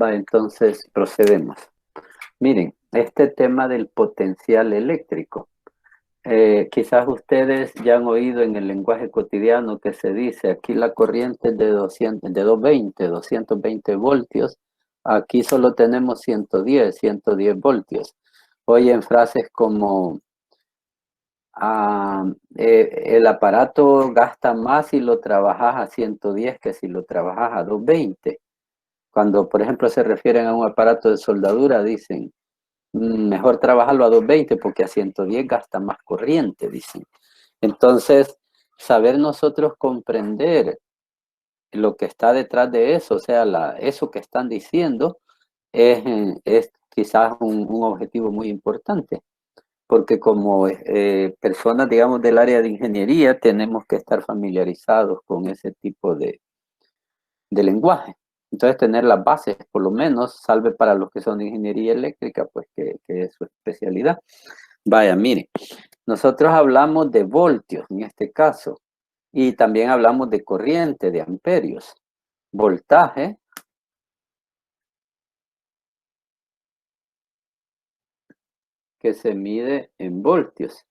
Va, entonces procedemos. Miren, este tema del potencial eléctrico. Quizás ustedes ya han oído en el lenguaje cotidiano que se dice aquí la corriente es de 200, de 220 voltios, aquí solo tenemos 110 voltios. Oyen frases como el aparato gasta más si lo trabajas a 110 que si lo trabajas a 220. Cuando, por ejemplo, se refieren a un aparato de soldadura, dicen, mejor trabajarlo a 220 porque a 110 gasta más corriente", dicen. Entonces, saber nosotros comprender lo que está detrás de eso, o sea, eso que están diciendo, es quizás un objetivo muy importante, porque como personas, digamos, del área de ingeniería, tenemos que estar familiarizados con ese tipo de lenguaje. Entonces, tener las bases, por lo menos, salve para los que son de ingeniería eléctrica, pues que es su especialidad. Vaya, mire, nosotros hablamos de voltios en este caso, y también hablamos de corriente, de amperios. Voltaje, que se mide en voltios.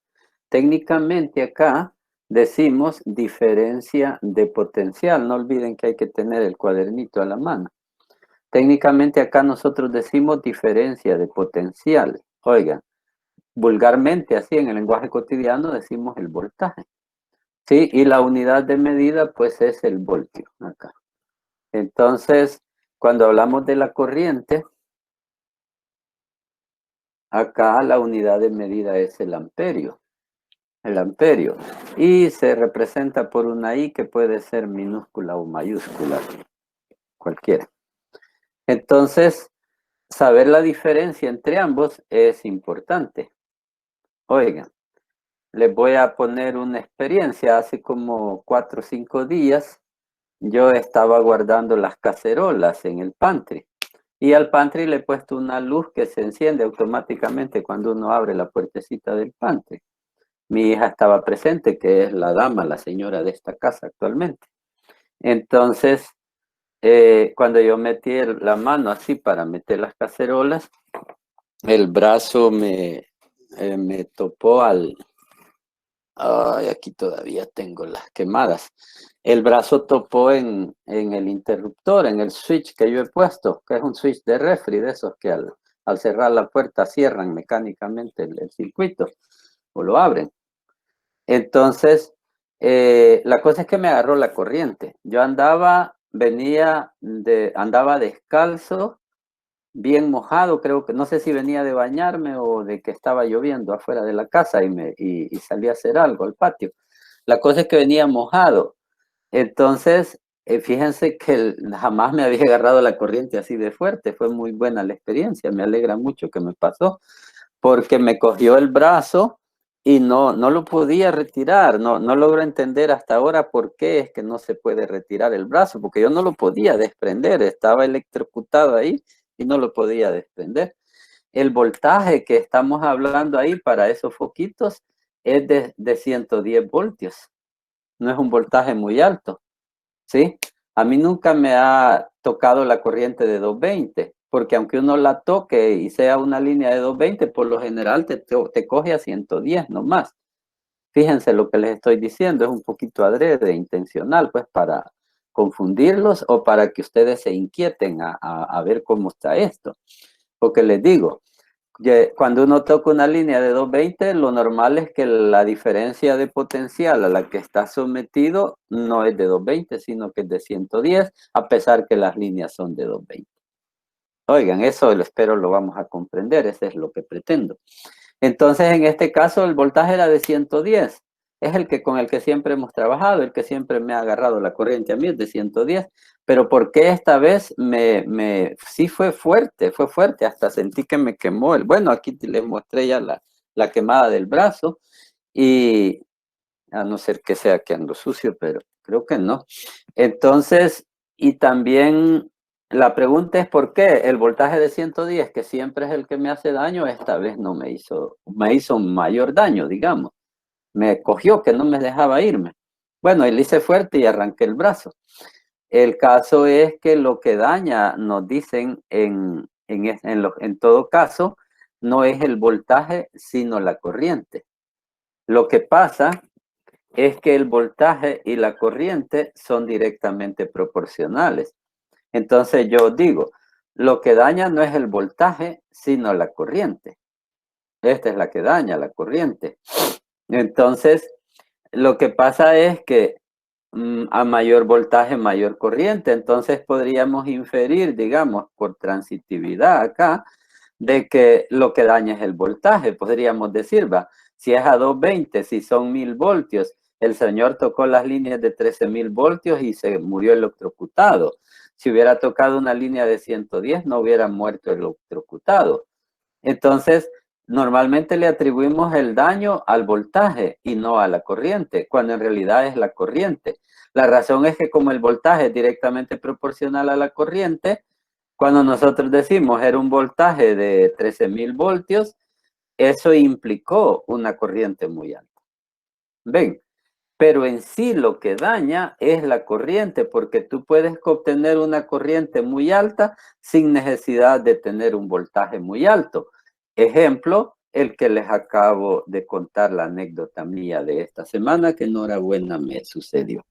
Técnicamente acá decimos diferencia de potencial. No olviden que hay que tener el cuadernito a la mano. Técnicamente acá nosotros decimos diferencia de potencial. Oigan, vulgarmente así en el lenguaje cotidiano decimos el voltaje. Sí, y la unidad de medida pues es el voltio acá. Entonces, cuando hablamos de la corriente, acá la unidad de medida es el amperio. El amperio. Y se representa por una I que puede ser minúscula o mayúscula, cualquiera. Entonces, saber la diferencia entre ambos es importante. Oigan, les voy a poner una experiencia. Hace como 4 o 5 días, yo estaba guardando las cacerolas en el pantry. Y al pantry le he puesto una luz que se enciende automáticamente cuando uno abre la puertecita del pantry. Mi hija estaba presente, que es la dama, la señora de esta casa actualmente. Entonces, cuando yo metí la mano así para meter las cacerolas, el brazo me topó al... Ay, aquí todavía tengo las quemadas. El brazo topó en el interruptor, en el switch que yo he puesto, que es un switch de refri, de esos que al cerrar la puerta cierran mecánicamente el circuito o lo abren. Entonces, la cosa es que me agarró la corriente. Yo andaba descalzo, bien mojado, creo que, no sé si venía de bañarme o de que estaba lloviendo afuera de la casa y salí a hacer algo al patio. La cosa es que venía mojado. Entonces, fíjense que jamás me había agarrado la corriente así de fuerte. Fue muy buena la experiencia. Me alegra mucho que me pasó porque me cogió el brazo y no lo podía retirar. No logro entender hasta ahora por qué es que no se puede retirar el brazo, porque yo no lo podía desprender, estaba electrocutado ahí y no lo podía desprender. El voltaje que estamos hablando ahí para esos foquitos es de 110 voltios, no es un voltaje muy alto, ¿sí? A mí nunca me ha tocado la corriente de 220, porque aunque uno la toque y sea una línea de 220, por lo general te coge a 110 nomás. Fíjense lo que les estoy diciendo, es un poquito adrede, intencional, pues para confundirlos o para que ustedes se inquieten a ver cómo está esto. Porque les digo, cuando uno toca una línea de 220, lo normal es que la diferencia de potencial a la que está sometido no es de 220, sino que es de 110, a pesar que las líneas son de 220. Oigan, eso lo espero lo vamos a comprender, eso es lo que pretendo. Entonces, en este caso, el voltaje era de 110. Es el que con el que siempre hemos trabajado, el que siempre me ha agarrado la corriente a mí es de 110. Pero ¿por qué esta vez sí fue fuerte, hasta sentí que me quemó bueno, aquí les mostré ya la quemada del brazo y a no ser que sea que ando sucio, pero creo que no. Entonces, y también la pregunta es por qué el voltaje de 110, que siempre es el que me hace daño, esta vez no me hizo un mayor daño, digamos. Me cogió que no me dejaba irme. Bueno, y le hice fuerte y arranqué el brazo. El caso es que lo que daña, nos dicen en todo caso, no es el voltaje, sino la corriente. Lo que pasa es que el voltaje y la corriente son directamente proporcionales. Entonces yo digo, lo que daña no es el voltaje, sino la corriente. Esta es la que daña, la corriente. Entonces, lo que pasa es que a mayor voltaje, mayor corriente. Entonces podríamos inferir, digamos, por transitividad acá, de que lo que daña es el voltaje. Podríamos decir, va, si es a 220, si son 1000 voltios, el señor tocó las líneas de 13.000 voltios y se murió electrocutado. Si hubiera tocado una línea de 110, no hubiera muerto electrocutado. Entonces, normalmente le atribuimos el daño al voltaje y no a la corriente, cuando en realidad es la corriente. La razón es que como el voltaje es directamente proporcional a la corriente, cuando nosotros decimos era un voltaje de 13.000 voltios, eso implicó una corriente muy alta. ¿Ven? Pero en sí lo que daña es la corriente, porque tú puedes obtener una corriente muy alta sin necesidad de tener un voltaje muy alto. Ejemplo, el que les acabo de contar la anécdota mía de esta semana, que enhorabuena me sucedió.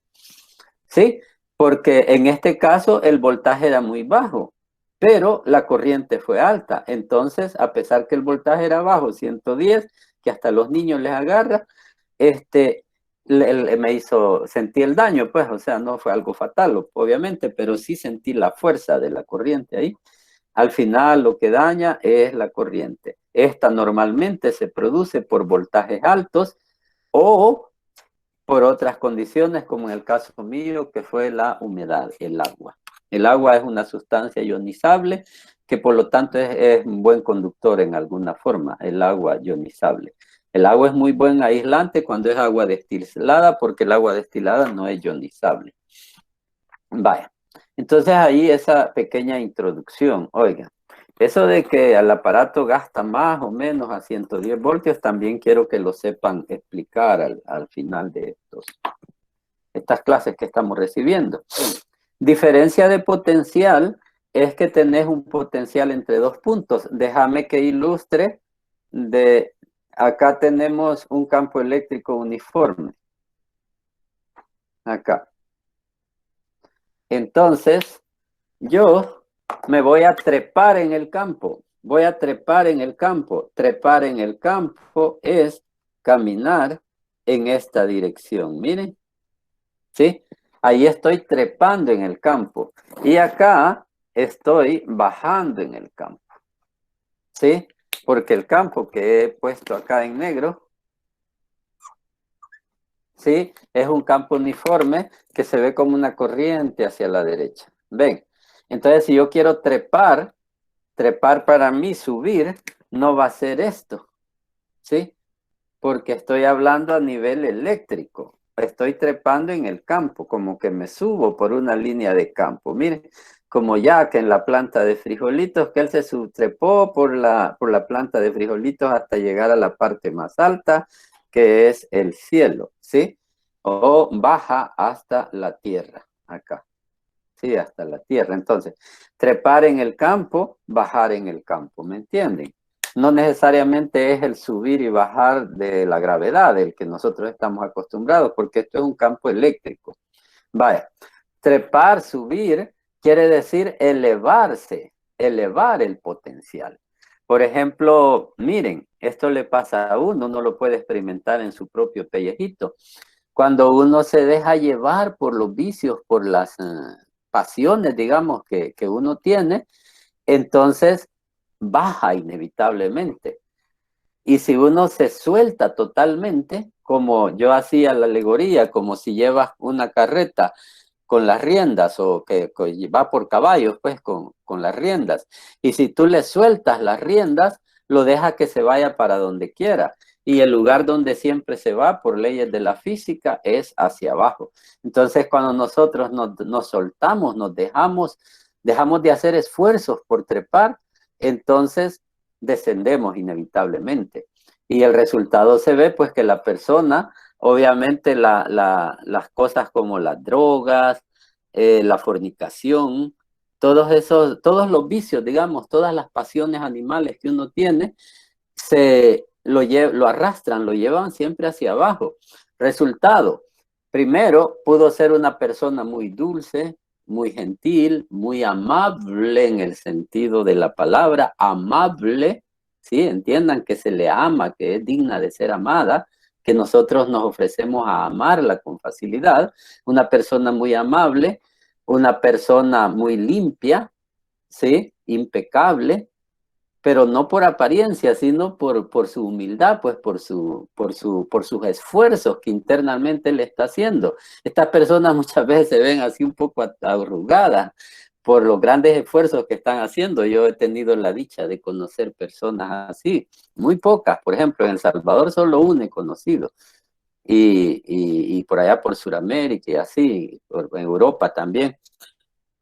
¿Sí? Porque en este caso el voltaje era muy bajo, pero la corriente fue alta. Entonces, a pesar que el voltaje era bajo, 110, que hasta los niños les agarra, me hizo, sentí el daño, pues, o sea, no fue algo fatal, obviamente, pero sí sentí la fuerza de la corriente ahí. Al final, lo que daña es la corriente. Esta normalmente se produce por voltajes altos o por otras condiciones, como en el caso mío, que fue la humedad, el agua. El agua es una sustancia ionizable que por lo tanto es un buen conductor en alguna forma, el agua ionizable. El agua es muy buen aislante cuando es agua destilada, porque el agua destilada no es ionizable. Vaya, entonces ahí esa pequeña introducción. Oiga, eso de que el aparato gasta más o menos a 110 voltios, también quiero que lo sepan explicar al final de estas clases que estamos recibiendo. Diferencia de potencial es que tenés un potencial entre dos puntos. Déjame que ilustre. Acá tenemos un campo eléctrico uniforme. Acá. Entonces, yo me voy a trepar en el campo. Voy a trepar en el campo. Trepar en el campo es caminar en esta dirección. Miren. ¿Sí? Ahí estoy trepando en el campo. Y acá estoy bajando en el campo. ¿Sí? Porque el campo que he puesto acá en negro, ¿sí? Es un campo uniforme que se ve como una corriente hacia la derecha. ¿Ven? Entonces, si yo quiero trepar para mí subir, no va a ser esto. ¿Sí? Porque estoy hablando a nivel eléctrico. Estoy trepando en el campo, como que me subo por una línea de campo. Miren, como Jack en la planta de frijolitos, que él se subtrepó por la planta de frijolitos hasta llegar a la parte más alta, que es el cielo, ¿sí? O baja hasta la tierra, acá. Sí, hasta la tierra. Entonces, trepar en el campo, bajar en el campo, ¿me entienden? No necesariamente es el subir y bajar de la gravedad del que nosotros estamos acostumbrados, porque esto es un campo eléctrico. Vaya, trepar, subir, quiere decir elevarse, elevar el potencial. Por ejemplo, miren, esto le pasa a uno lo puede experimentar en su propio pellejito. Cuando uno se deja llevar por los vicios, por las pasiones, digamos, que uno tiene, entonces baja inevitablemente. Y si uno se suelta totalmente, como yo hacía la alegoría, como si llevas una carreta con las riendas o que va por caballos, pues con las riendas. Y si tú le sueltas las riendas, lo deja que se vaya para donde quiera. Y el lugar donde siempre se va por leyes de la física es hacia abajo. Entonces, cuando nosotros nos soltamos, dejamos de hacer esfuerzos por trepar, entonces descendemos inevitablemente. Y el resultado se ve pues que la persona, obviamente las cosas como las drogas, la fornicación, todos los vicios, digamos, todas las pasiones animales que uno tiene, lo arrastran, lo llevan siempre hacia abajo. Resultado, primero pudo ser una persona muy dulce, muy gentil, muy amable en el sentido de la palabra, amable, ¿sí? Entiendan que se le ama, que es digna de ser amada, que nosotros nos ofrecemos a amarla con facilidad. Una persona muy amable, una persona muy limpia, ¿sí? Impecable, pero no por apariencia, sino por su humildad, pues por sus esfuerzos que internamente le está haciendo. Estas personas muchas veces se ven así un poco arrugadas por los grandes esfuerzos que están haciendo. Yo he tenido la dicha de conocer personas así, muy pocas. Por ejemplo, en El Salvador solo una he conocido. Y por allá por Sudamérica y así, en Europa también.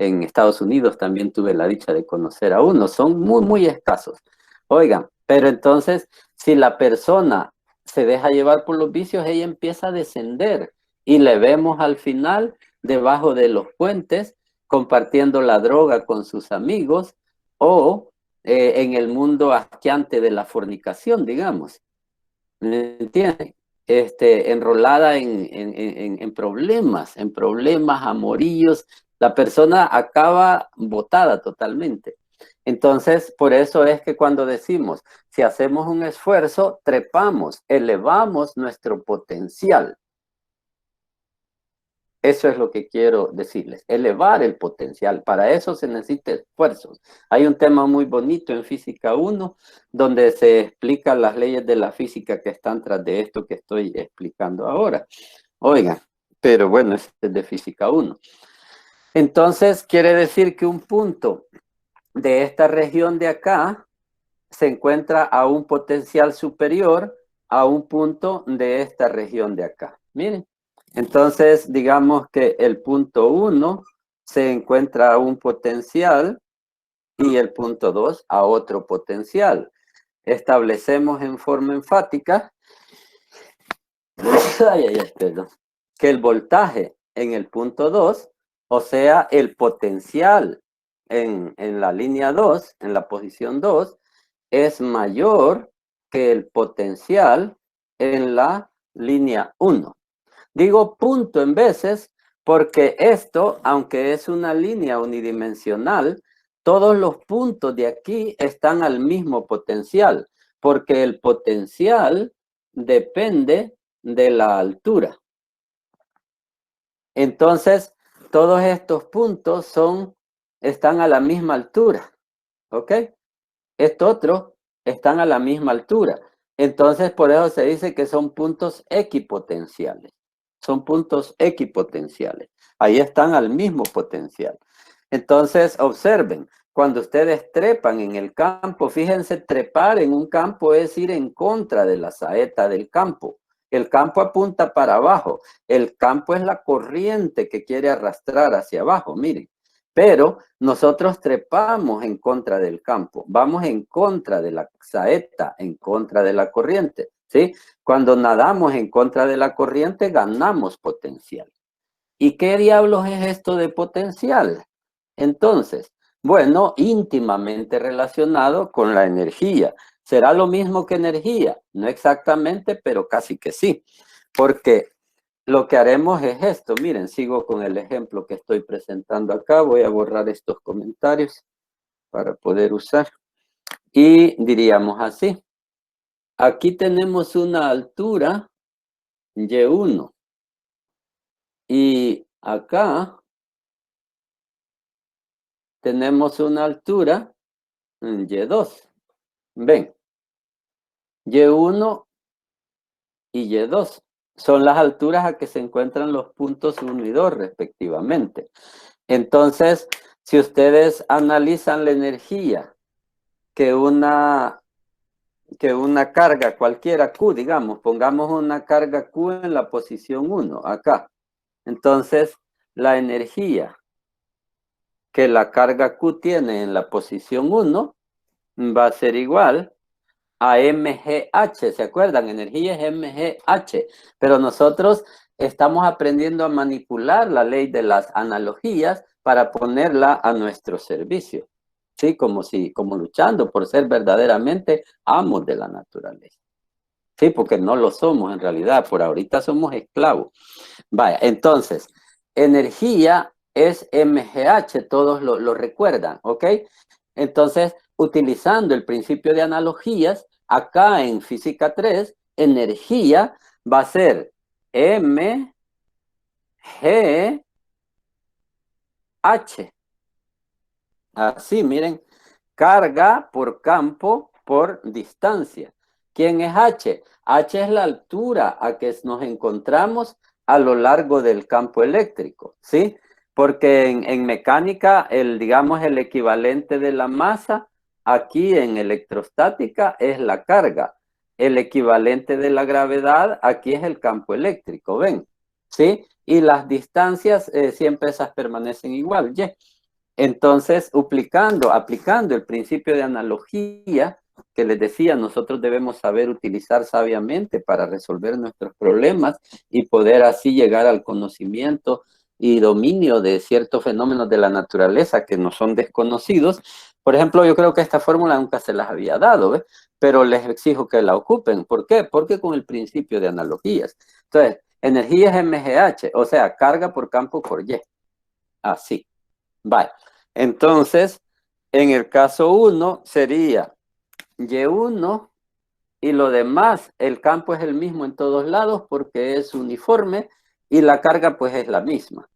En Estados Unidos también tuve la dicha de conocer a uno, son muy, muy escasos. Oigan, pero entonces, si la persona se deja llevar por los vicios, ella empieza a descender y le vemos al final debajo de los puentes compartiendo la droga con sus amigos o en el mundo asqueante de la fornicación, digamos. ¿Me entienden? Enrolada en problemas, amorillos, la persona acaba botada totalmente. Entonces, por eso es que cuando decimos, si hacemos un esfuerzo, trepamos, elevamos nuestro potencial. Eso es lo que quiero decirles, elevar el potencial. Para eso se necesita esfuerzos. Hay un tema muy bonito en Física 1, donde se explican las leyes de la física que están tras de esto que estoy explicando ahora. Oigan, pero bueno, este es de Física 1. Entonces, quiere decir que un punto de esta región de acá se encuentra a un potencial superior a un punto de esta región de acá. Miren. Entonces, digamos que el punto 1 se encuentra a un potencial y el punto 2 a otro potencial. Establecemos en forma enfática que el voltaje en el punto 2, o sea, el potencial en la línea 2, en la posición 2, es mayor que el potencial en la línea 1. Digo punto en veces porque esto, aunque es una línea unidimensional, todos los puntos de aquí están al mismo potencial, porque el potencial depende de la altura. Entonces, todos estos puntos están a la misma altura, ¿ok? Estos otros están a la misma altura. Entonces, por eso se dice que son puntos equipotenciales. Son puntos equipotenciales. Ahí están al mismo potencial. Entonces, observen, cuando ustedes trepan en el campo, fíjense, trepar en un campo es ir en contra de la saeta del campo. El campo apunta para abajo. El campo es la corriente que quiere arrastrar hacia abajo, miren. Pero nosotros trepamos en contra del campo, vamos en contra de la saeta, en contra de la corriente, ¿sí? Cuando nadamos en contra de la corriente, ganamos potencial. ¿Y qué diablos es esto de potencial? Entonces, bueno, íntimamente relacionado con la energía. ¿Será lo mismo que energía? No exactamente, pero casi que sí. Porque lo que haremos es esto. Miren, sigo con el ejemplo que estoy presentando acá. Voy a borrar estos comentarios para poder usar. Y diríamos así. Aquí tenemos una altura Y1. Y acá tenemos una altura Y2. Ven, Y1 y Y2 son las alturas a que se encuentran los puntos 1 y 2 respectivamente. Entonces, si ustedes analizan la energía que una carga cualquiera Q, digamos, pongamos una carga Q en la posición 1, acá. Entonces, la energía que la carga Q tiene en la posición 1 va a ser igual a MGH, ¿se acuerdan? Energía es MGH, pero nosotros estamos aprendiendo a manipular la ley de las analogías para ponerla a nuestro servicio. Sí, como luchando por ser verdaderamente amos de la naturaleza. Sí, porque no lo somos en realidad, por ahorita somos esclavos. Vaya, entonces, energía es MGH, todos lo recuerdan, ¿ok? Entonces, utilizando el principio de analogías, acá en física 3, energía va a ser MGH. Así, miren, carga por campo por distancia. ¿Quién es H? H es la altura a que nos encontramos a lo largo del campo eléctrico, ¿sí? Porque en mecánica, digamos, el equivalente de la masa, aquí en electrostática es la carga. El equivalente de la gravedad, aquí es el campo eléctrico, ¿ven? ¿Sí? Y las distancias, siempre esas permanecen igual, ¿sí? Entonces, aplicando el principio de analogía que les decía, nosotros debemos saber utilizar sabiamente para resolver nuestros problemas y poder así llegar al conocimiento y dominio de ciertos fenómenos de la naturaleza que no son desconocidos. Por ejemplo, yo creo que esta fórmula nunca se las había dado, ¿ves? Pero les exijo que la ocupen. ¿Por qué? Porque con el principio de analogías. Entonces, energía es MGH, o sea, carga por campo por Y. Así. Vale. Entonces, en el caso 1 sería Y1 y lo demás, el campo es el mismo en todos lados porque es uniforme y la carga pues es la misma.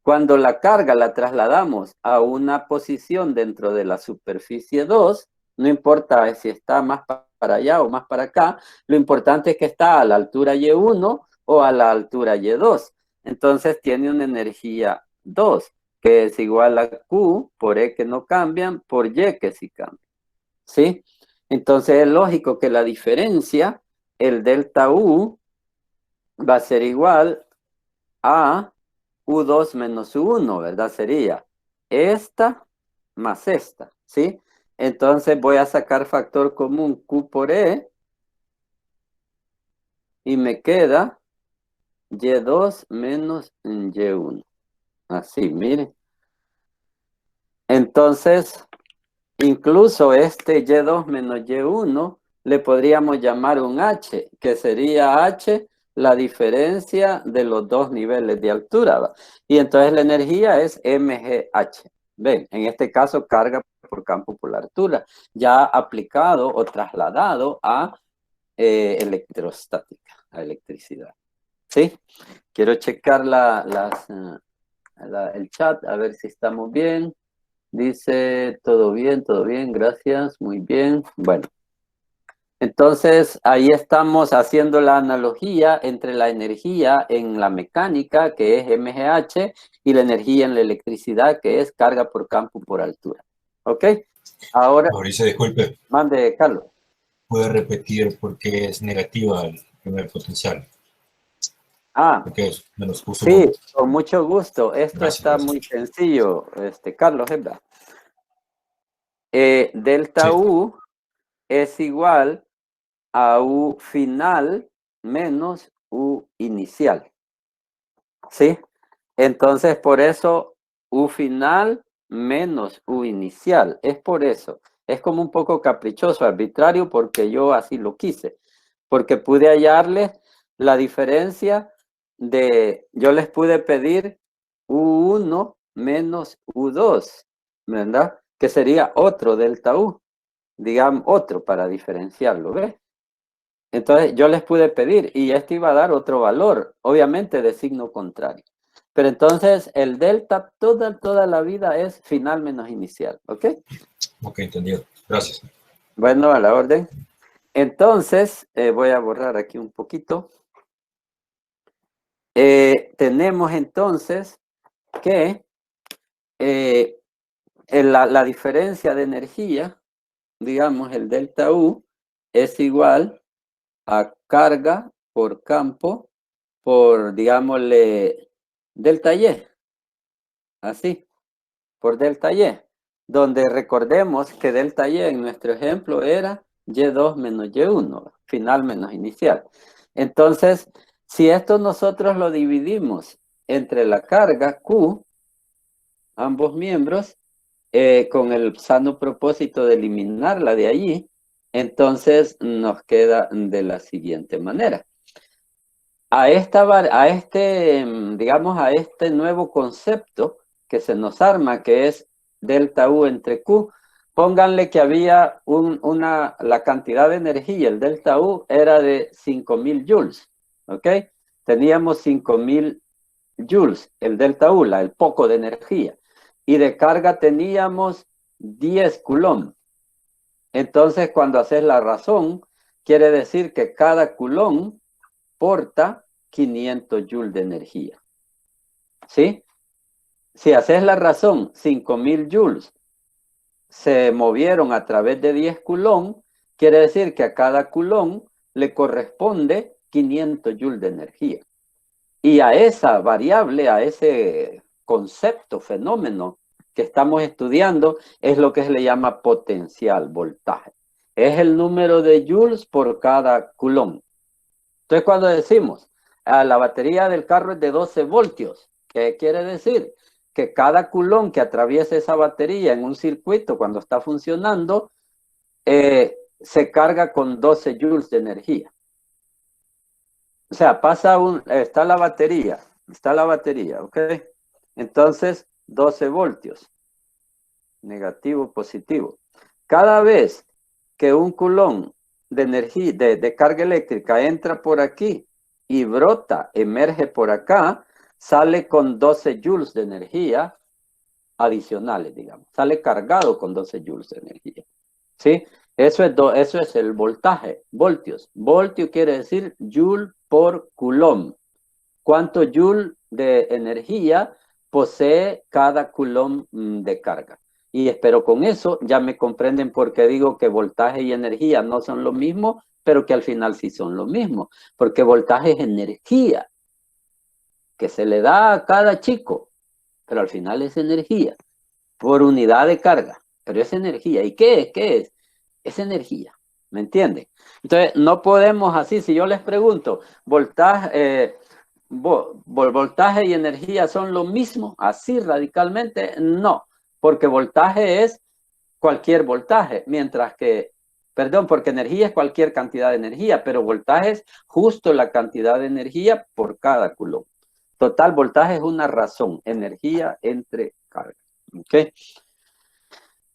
Cuando la carga la trasladamos a una posición dentro de la superficie 2, no importa si está más para allá o más para acá, lo importante es que está a la altura Y1 o a la altura Y2. Entonces tiene una energía 2, que es igual a Q por E que no cambian, por Y que sí cambian. ¿Sí? Entonces es lógico que la diferencia, el delta U, va a ser igual a U2 menos U1, ¿verdad? Sería esta más esta, ¿sí? Entonces voy a sacar factor común Q por E y me queda Y2 menos Y1. Así, miren. Entonces, incluso este Y2 menos Y1 le podríamos llamar un H, que sería H la diferencia de los dos niveles de altura, ¿va? Y entonces la energía es MGH. Ven, en este caso carga por campo por la altura, ya aplicado o trasladado a electrostática, a electricidad. ¿Sí? Quiero checar el chat, a ver si estamos bien. Dice, todo bien, gracias, muy bien. Bueno, entonces ahí estamos haciendo la analogía entre la energía en la mecánica, que es MGH, y la energía en la electricidad, que es carga por campo por altura. ¿Ok? Ahora, Mauricio, disculpe, mande, Carlos. ¿puede repetir por qué es negativa el primer potencial? Ah, Porque es menos sí, Q1. con mucho gusto. Esto Gracias, está muy gracias. sencillo, Carlos, ¿verdad? Delta Sí, U es igual a U final menos U inicial, ¿sí? Entonces, por eso U final menos U inicial, es por eso. Es como un poco caprichoso, arbitrario, porque yo así lo quise, porque pude hallarles la diferencia yo les pude pedir U1 menos U2, ¿verdad? Que sería otro delta U, digamos, otro para diferenciarlo, ¿ves? Entonces yo les pude pedir y esto iba a dar otro valor, obviamente de signo contrario. Pero entonces el delta toda la vida es final menos inicial, ¿ok? ok, entendido. Gracias. Bueno, a la orden. Entonces, voy a borrar aquí un poquito. Tenemos entonces que la diferencia de energía, digamos, el delta U, es igual a carga por campo por, digámosle, delta Y, así, por delta Y, donde recordemos que delta Y en nuestro ejemplo era Y2 menos Y1, final menos inicial. Entonces, Si esto nosotros lo dividimos entre la carga Q, ambos miembros, con el sano propósito de eliminarla de allí, entonces nos queda de la siguiente manera. Digamos, a este nuevo concepto que se nos arma, que es delta U entre Q, pónganle que había la cantidad de energía, el delta U era de 5.000 joules, ¿ok? Teníamos 5.000 joules, el delta U, el poco de energía, y de carga teníamos 10 coulomb. Entonces, cuando haces la razón, quiere decir que cada coulomb porta 500 joules de energía. ¿Sí? Si haces la razón, 5.000 joules se movieron a través de 10 coulomb, quiere decir que a cada coulomb le corresponde 500 joules de energía. Y a esa variable, a ese concepto, fenómeno que estamos estudiando, es lo que se le llama potencial voltaje. Es el número de joules por cada coulomb. Entonces, cuando decimos, la batería del carro es de 12 voltios, ¿qué quiere decir? Que cada coulomb que atraviesa esa batería en un circuito cuando está funcionando, se carga con 12 joules de energía. O sea, está la batería, ¿ok? Entonces, 12 voltios, negativo, positivo. Cada vez que un coulomb de energía, de carga eléctrica entra por aquí y brota, emerge por acá, sale con 12 joules de energía adicionales, digamos. Sale cargado con 12 joules de energía. ¿Sí? Eso es el voltaje, voltios. Voltio quiere decir joule por coulomb. ¿Cuánto joule de energía posee cada coulomb de carga? Y espero con eso ya me comprenden por qué digo que voltaje y energía no son lo mismo, pero que al final sí son lo mismo. Porque voltaje es energía que se le da a cada chico, pero al final es energía por unidad de carga. Pero es energía. ¿Y qué es? ¿Qué es? Es energía. ¿Me entienden? Entonces, no podemos así. Si yo les pregunto, voltaje y energía son lo mismo, así radicalmente, no. Porque voltaje es cualquier voltaje, mientras que, perdón, porque energía es cualquier cantidad de energía, pero voltaje es justo la cantidad de energía por cada coulomb. Total, voltaje es una razón, energía entre carga. ¿Ok?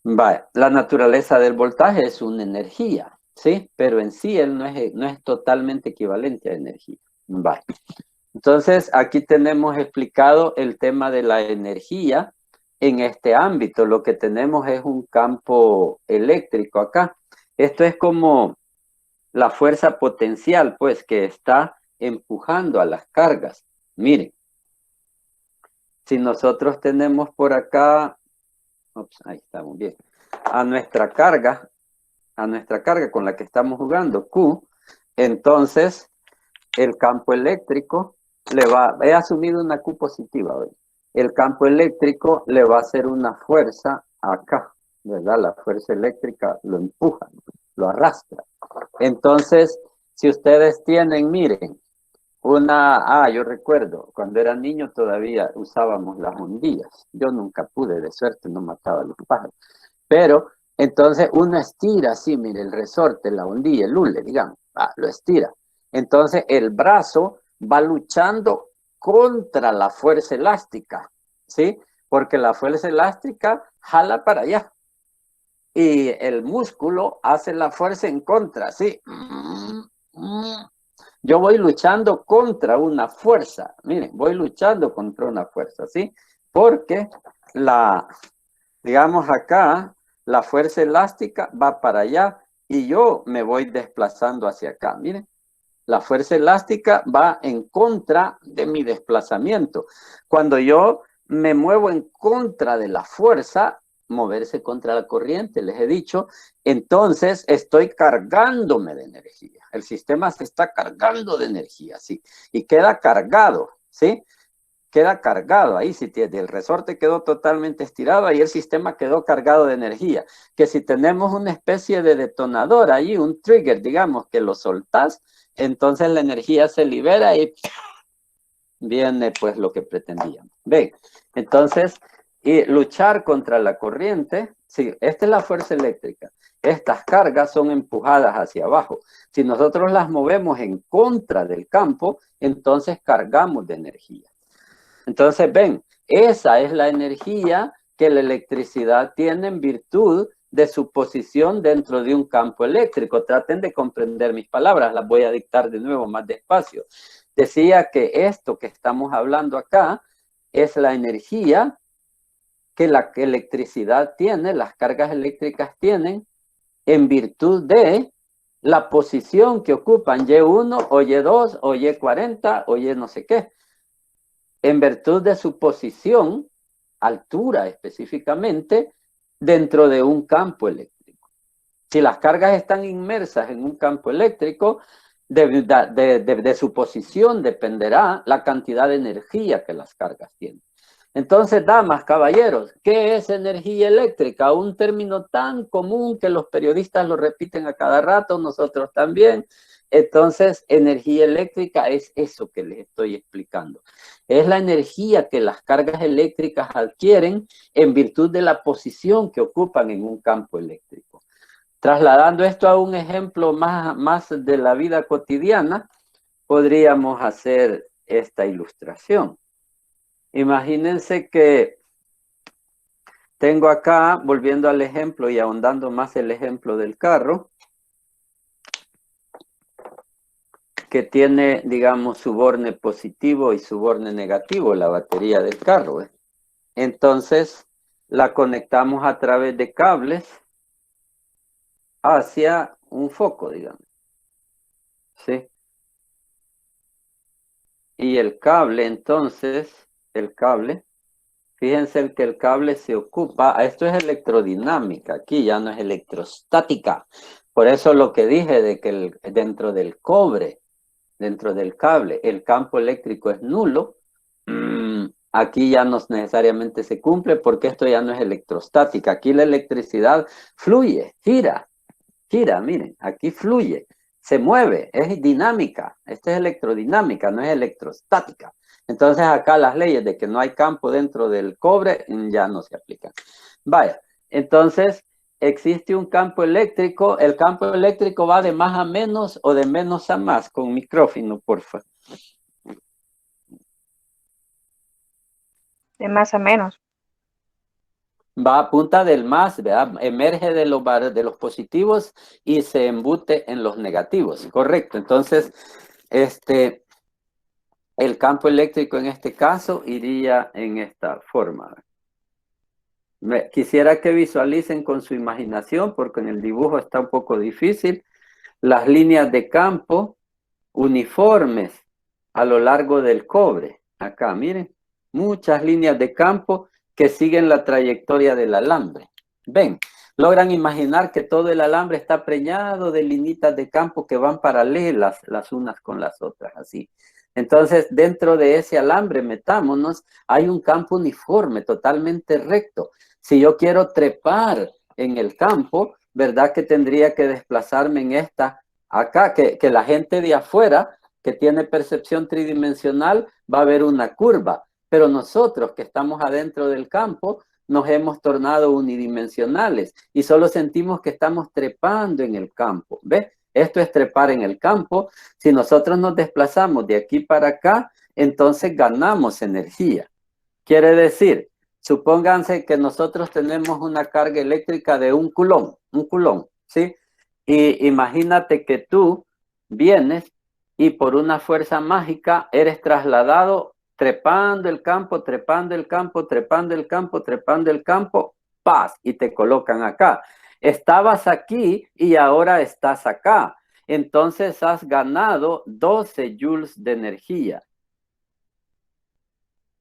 Vale, la naturaleza del voltaje es una energía, ¿sí? Pero en sí él no es totalmente equivalente a energía. Vale. Entonces, aquí tenemos explicado el tema de la energía en este ámbito. Lo que tenemos es un campo eléctrico acá. Esto es como la fuerza potencial, pues, que está empujando a las cargas. Miren, si nosotros tenemos por acá, ahí estamos bien, a nuestra carga con la que estamos jugando, Q, entonces el campo eléctrico he asumido una Q positiva hoy. El campo eléctrico le va a hacer una fuerza acá, ¿verdad? La fuerza eléctrica lo empuja, lo arrastra. Entonces, si ustedes tienen, miren, yo recuerdo, cuando era niño todavía usábamos las hundillas. Yo nunca pude, de suerte, no mataba a los pájaros. Pero, entonces, uno estira así, mire, el resorte, la hundilla, el hule, digamos, lo estira. Entonces, el brazo va luchando contra la fuerza elástica, ¿sí? Porque la fuerza elástica jala para allá. Y el músculo hace la fuerza en contra, ¿sí? Yo voy luchando contra una fuerza. Miren, voy luchando contra una fuerza, ¿sí? Porque digamos acá, la fuerza elástica va para allá y yo me voy desplazando hacia acá. Miren, la fuerza elástica va en contra de mi desplazamiento. Cuando yo me muevo en contra de la fuerza, moverse contra la corriente, les he dicho, entonces estoy cargándome de energía. El sistema se está cargando de energía, ¿sí? Y queda cargado, ¿sí? Queda cargado ahí, si el resorte quedó totalmente estirado, ahí el sistema quedó cargado de energía. Que si tenemos una especie de detonador ahí, un trigger, digamos, que lo soltás, entonces la energía se libera y viene pues lo que pretendíamos. Ven, entonces, y luchar contra la corriente, sí, esta es la fuerza eléctrica. Estas cargas son empujadas hacia abajo. Si nosotros las movemos en contra del campo, entonces cargamos de energía. Entonces, ven, esa es la energía que la electricidad tiene en virtud de su posición dentro de un campo eléctrico. Traten de comprender mis palabras, las voy a dictar de nuevo más despacio. Decía que esto que estamos hablando acá es la energía que la electricidad tiene, las cargas eléctricas tienen, en virtud de la posición que ocupan Y1 o Y2 o Y40 o Y no sé qué. En virtud de su posición, altura específicamente, dentro de un campo eléctrico. Si las cargas están inmersas en un campo eléctrico, de su posición dependerá la cantidad de energía que las cargas tienen. Entonces, damas, caballeros, ¿qué es energía eléctrica? Un término tan común que los periodistas lo repiten a cada rato, nosotros también. Entonces, energía eléctrica es eso que les estoy explicando. Es la energía que las cargas eléctricas adquieren en virtud de la posición que ocupan en un campo eléctrico. Trasladando esto a un ejemplo más de la vida cotidiana, podríamos hacer esta ilustración. Imagínense que tengo acá, volviendo al ejemplo y ahondando más el ejemplo del carro, que tiene, digamos, su borne positivo y su borne negativo, la batería del carro. Entonces, la conectamos a través de cables hacia un foco, digamos. ¿Sí? Y el cable, entonces, fíjense que el cable se ocupa, esto es electrodinámica, aquí ya no es electrostática. Por eso lo que dije de que dentro del cobre, dentro del cable, el campo eléctrico es nulo, aquí ya no necesariamente se cumple porque esto ya no es electrostática. Aquí la electricidad fluye, gira, miren, aquí fluye, se mueve, es dinámica. Esta es electrodinámica, no es electrostática. Entonces acá las leyes de que no hay campo dentro del cobre ya no se aplican. Vaya, entonces existe un campo eléctrico. El campo eléctrico va de más a menos o de menos a más. Con micrófono, por favor. De más a menos. Va a punta del más, ¿verdad? Emerge de los positivos y se embute en los negativos, correcto. Entonces, el campo eléctrico en este caso iría en esta forma. Quisiera que visualicen con su imaginación, porque en el dibujo está un poco difícil, las líneas de campo uniformes a lo largo del cobre. Acá, miren, muchas líneas de campo que siguen la trayectoria del alambre. Ven, logran imaginar que todo el alambre está preñado de linitas de campo que van paralelas las unas con las otras, así. Entonces, dentro de ese alambre, metámonos, hay un campo uniforme, totalmente recto. Si yo quiero trepar en el campo, ¿verdad? Que tendría que desplazarme en esta acá, que la gente de afuera, que tiene percepción tridimensional, va a ver una curva. Pero nosotros que estamos adentro del campo, nos hemos tornado unidimensionales y solo sentimos que estamos trepando en el campo. ¿Ves? Esto es trepar en el campo. Si nosotros nos desplazamos de aquí para acá, entonces ganamos energía. Quiere decir, supónganse que nosotros tenemos una carga eléctrica de un culón, ¿sí? Y imagínate que tú vienes y por una fuerza mágica eres trasladado trepando el campo, paz, y te colocan acá. Estabas aquí y ahora estás acá. Entonces has ganado 12 joules de energía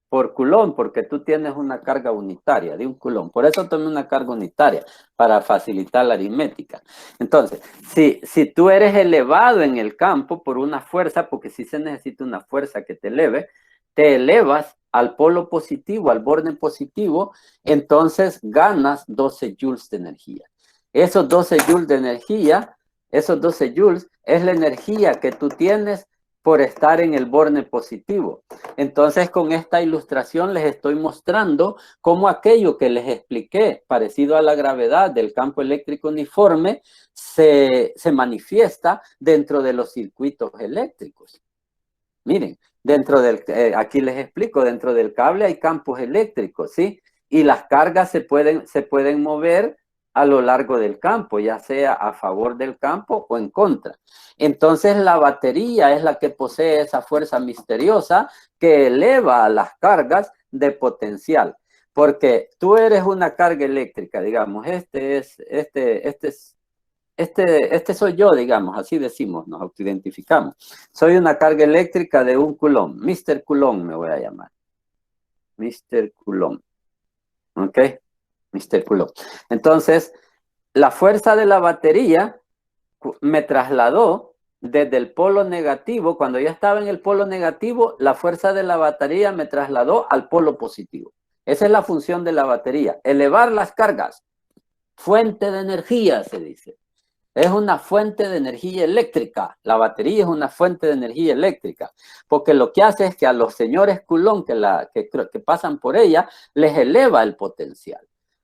por culón, porque tú tienes una carga unitaria de un culón. Por eso tomé una carga unitaria, para facilitar la aritmética. Entonces, si tú eres elevado en el campo por una fuerza, porque si se necesita una fuerza que te eleve, te elevas al polo positivo, al borde positivo, entonces ganas 12 joules de energía. Esos 12 joules de energía Esos 12 joules es la energía que tú tienes por estar en el borne positivo. Entonces, con esta ilustración les estoy mostrando cómo aquello que les expliqué, parecido a la gravedad del campo eléctrico uniforme, se manifiesta dentro de los circuitos eléctricos. Miren, aquí les explico, dentro del cable hay campos eléctricos, ¿sí? Y las cargas se pueden mover a lo largo del campo, ya sea a favor del campo o en contra. Entonces la batería es la que posee esa fuerza misteriosa que eleva a las cargas de potencial. Porque tú eres una carga eléctrica, digamos, este soy yo, digamos, así decimos, nos autoidentificamos. Soy una carga eléctrica de 1 Coulomb. Mr. Coulomb me voy a llamar. Mr. Coulomb. ¿Ok? Mr. Coulomb. Entonces, la fuerza de la batería me trasladó desde el polo negativo. Cuando yo estaba en el polo negativo, la fuerza de la batería me trasladó al polo positivo. Esa es la función de la batería. Elevar las cargas. Fuente de energía, se dice. Es una fuente de energía eléctrica. La batería es una fuente de energía eléctrica. Porque lo que hace es que a los señores Coulomb que pasan por ella, les eleva el potencial.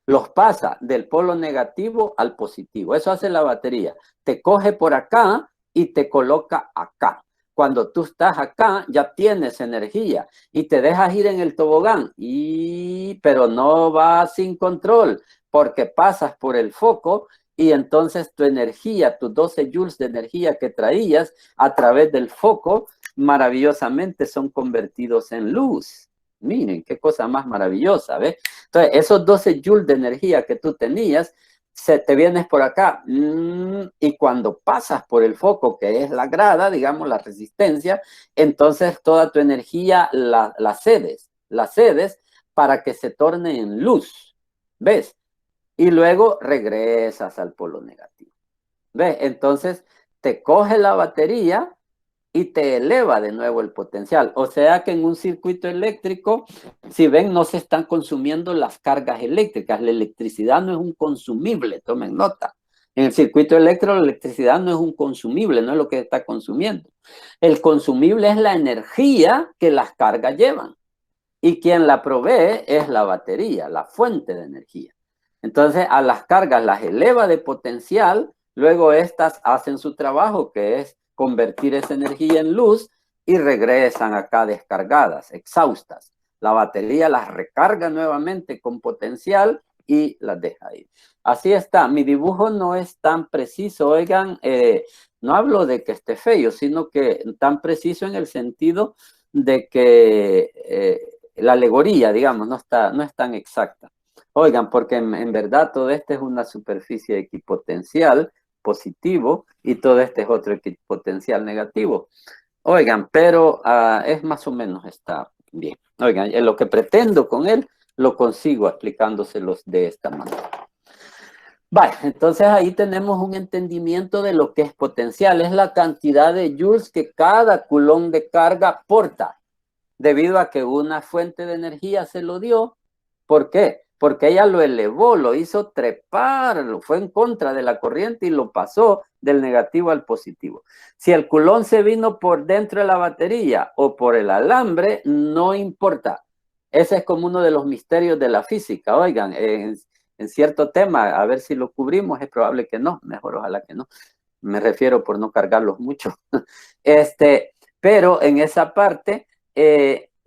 Los pasa del polo negativo al positivo. Eso hace la batería. Te coge por acá y te coloca acá. Cuando tú estás acá, ya tienes energía y te dejas ir en el tobogán. Pero no vas sin control porque pasas por el foco. Y entonces tu energía, tus 12 joules de energía que traías a través del foco, maravillosamente son convertidos en luz. Miren, qué cosa más maravillosa, ¿ves? Entonces, esos 12 joules de energía que tú tenías, te vienes por acá. Y cuando pasas por el foco, que es la grada, digamos, la resistencia, entonces toda tu energía la cedes para que se torne en luz. ¿Ves? Y luego regresas al polo negativo. ¿Ves? Entonces te coge la batería y te eleva de nuevo el potencial. O sea que en un circuito eléctrico, si ven, no se están consumiendo las cargas eléctricas. La electricidad no es un consumible, tomen nota. En el circuito eléctrico la electricidad no es un consumible, no es lo que está consumiendo. El consumible es la energía que las cargas llevan. Y quien la provee es la batería, la fuente de energía. Entonces, a las cargas las eleva de potencial, luego estas hacen su trabajo, que es convertir esa energía en luz y regresan acá descargadas, exhaustas. La batería las recarga nuevamente con potencial y las deja ahí. Así está. Mi dibujo no es tan preciso, oigan, no hablo de que esté feo, sino que tan preciso en el sentido de que la alegoría, digamos, no es tan exacta. Oigan, porque en verdad todo este es una superficie equipotencial positivo y todo este es otro equipotencial negativo. Oigan, pero es más o menos está bien. Oigan, lo que pretendo con él lo consigo explicándoselos de esta manera. Vale, entonces ahí tenemos un entendimiento de lo que es potencial. Es la cantidad de joules que cada Coulomb de carga porta, debido a que una fuente de energía se lo dio. ¿Por qué? Porque ella lo elevó, lo hizo trepar, fue en contra de la corriente y lo pasó del negativo al positivo. Si el Coulomb se vino por dentro de la batería o por el alambre, no importa. Ese es como uno de los misterios de la física. Oigan, en cierto tema, a ver si lo cubrimos, es probable que no, mejor ojalá que no. Me refiero por no cargarlos mucho. Pero en esa parte,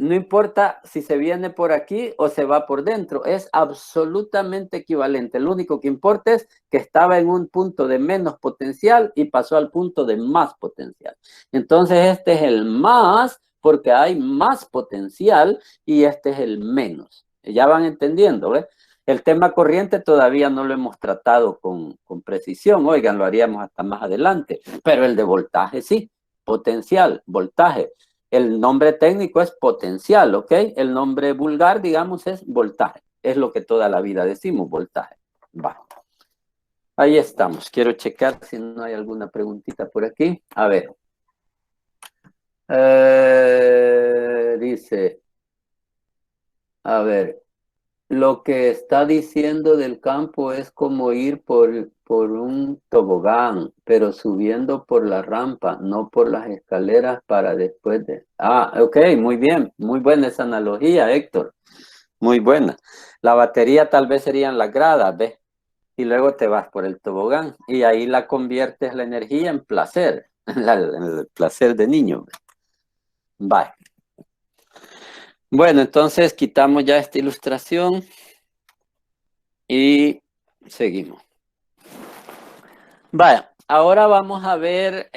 no importa si se viene por aquí o se va por dentro, es absolutamente equivalente. Lo único que importa es que estaba en un punto de menos potencial y pasó al punto de más potencial. Entonces este es el más porque hay más potencial y este es el menos. Ya van entendiendo, ¿ves? El tema corriente todavía no lo hemos tratado con precisión, oigan, lo haríamos hasta más adelante, pero el de voltaje sí, potencial, voltaje. El nombre técnico es potencial, ¿ok? El nombre vulgar, digamos, es voltaje. Es lo que toda la vida decimos, voltaje. Va. Ahí estamos. Quiero checar si no hay alguna preguntita por aquí. A ver. Dice, a ver. Lo que está diciendo del campo es como ir por un tobogán, pero subiendo por la rampa, no por las escaleras para después de... Ah, ok, muy bien, muy buena esa analogía, Héctor, muy buena. La batería tal vez serían las gradas, ¿ves? Y luego te vas por el tobogán y ahí la conviertes la energía en placer, en el placer de niño. Bye. Bueno, entonces quitamos ya esta ilustración y seguimos. Vaya, ahora vamos a ver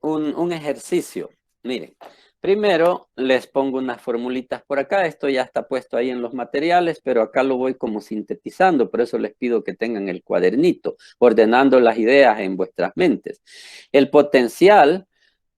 un ejercicio. Miren, primero les pongo unas formulitas por acá. Esto ya está puesto ahí en los materiales, pero acá lo voy como sintetizando. Por eso les pido que tengan el cuadernito, ordenando las ideas en vuestras mentes. El potencial,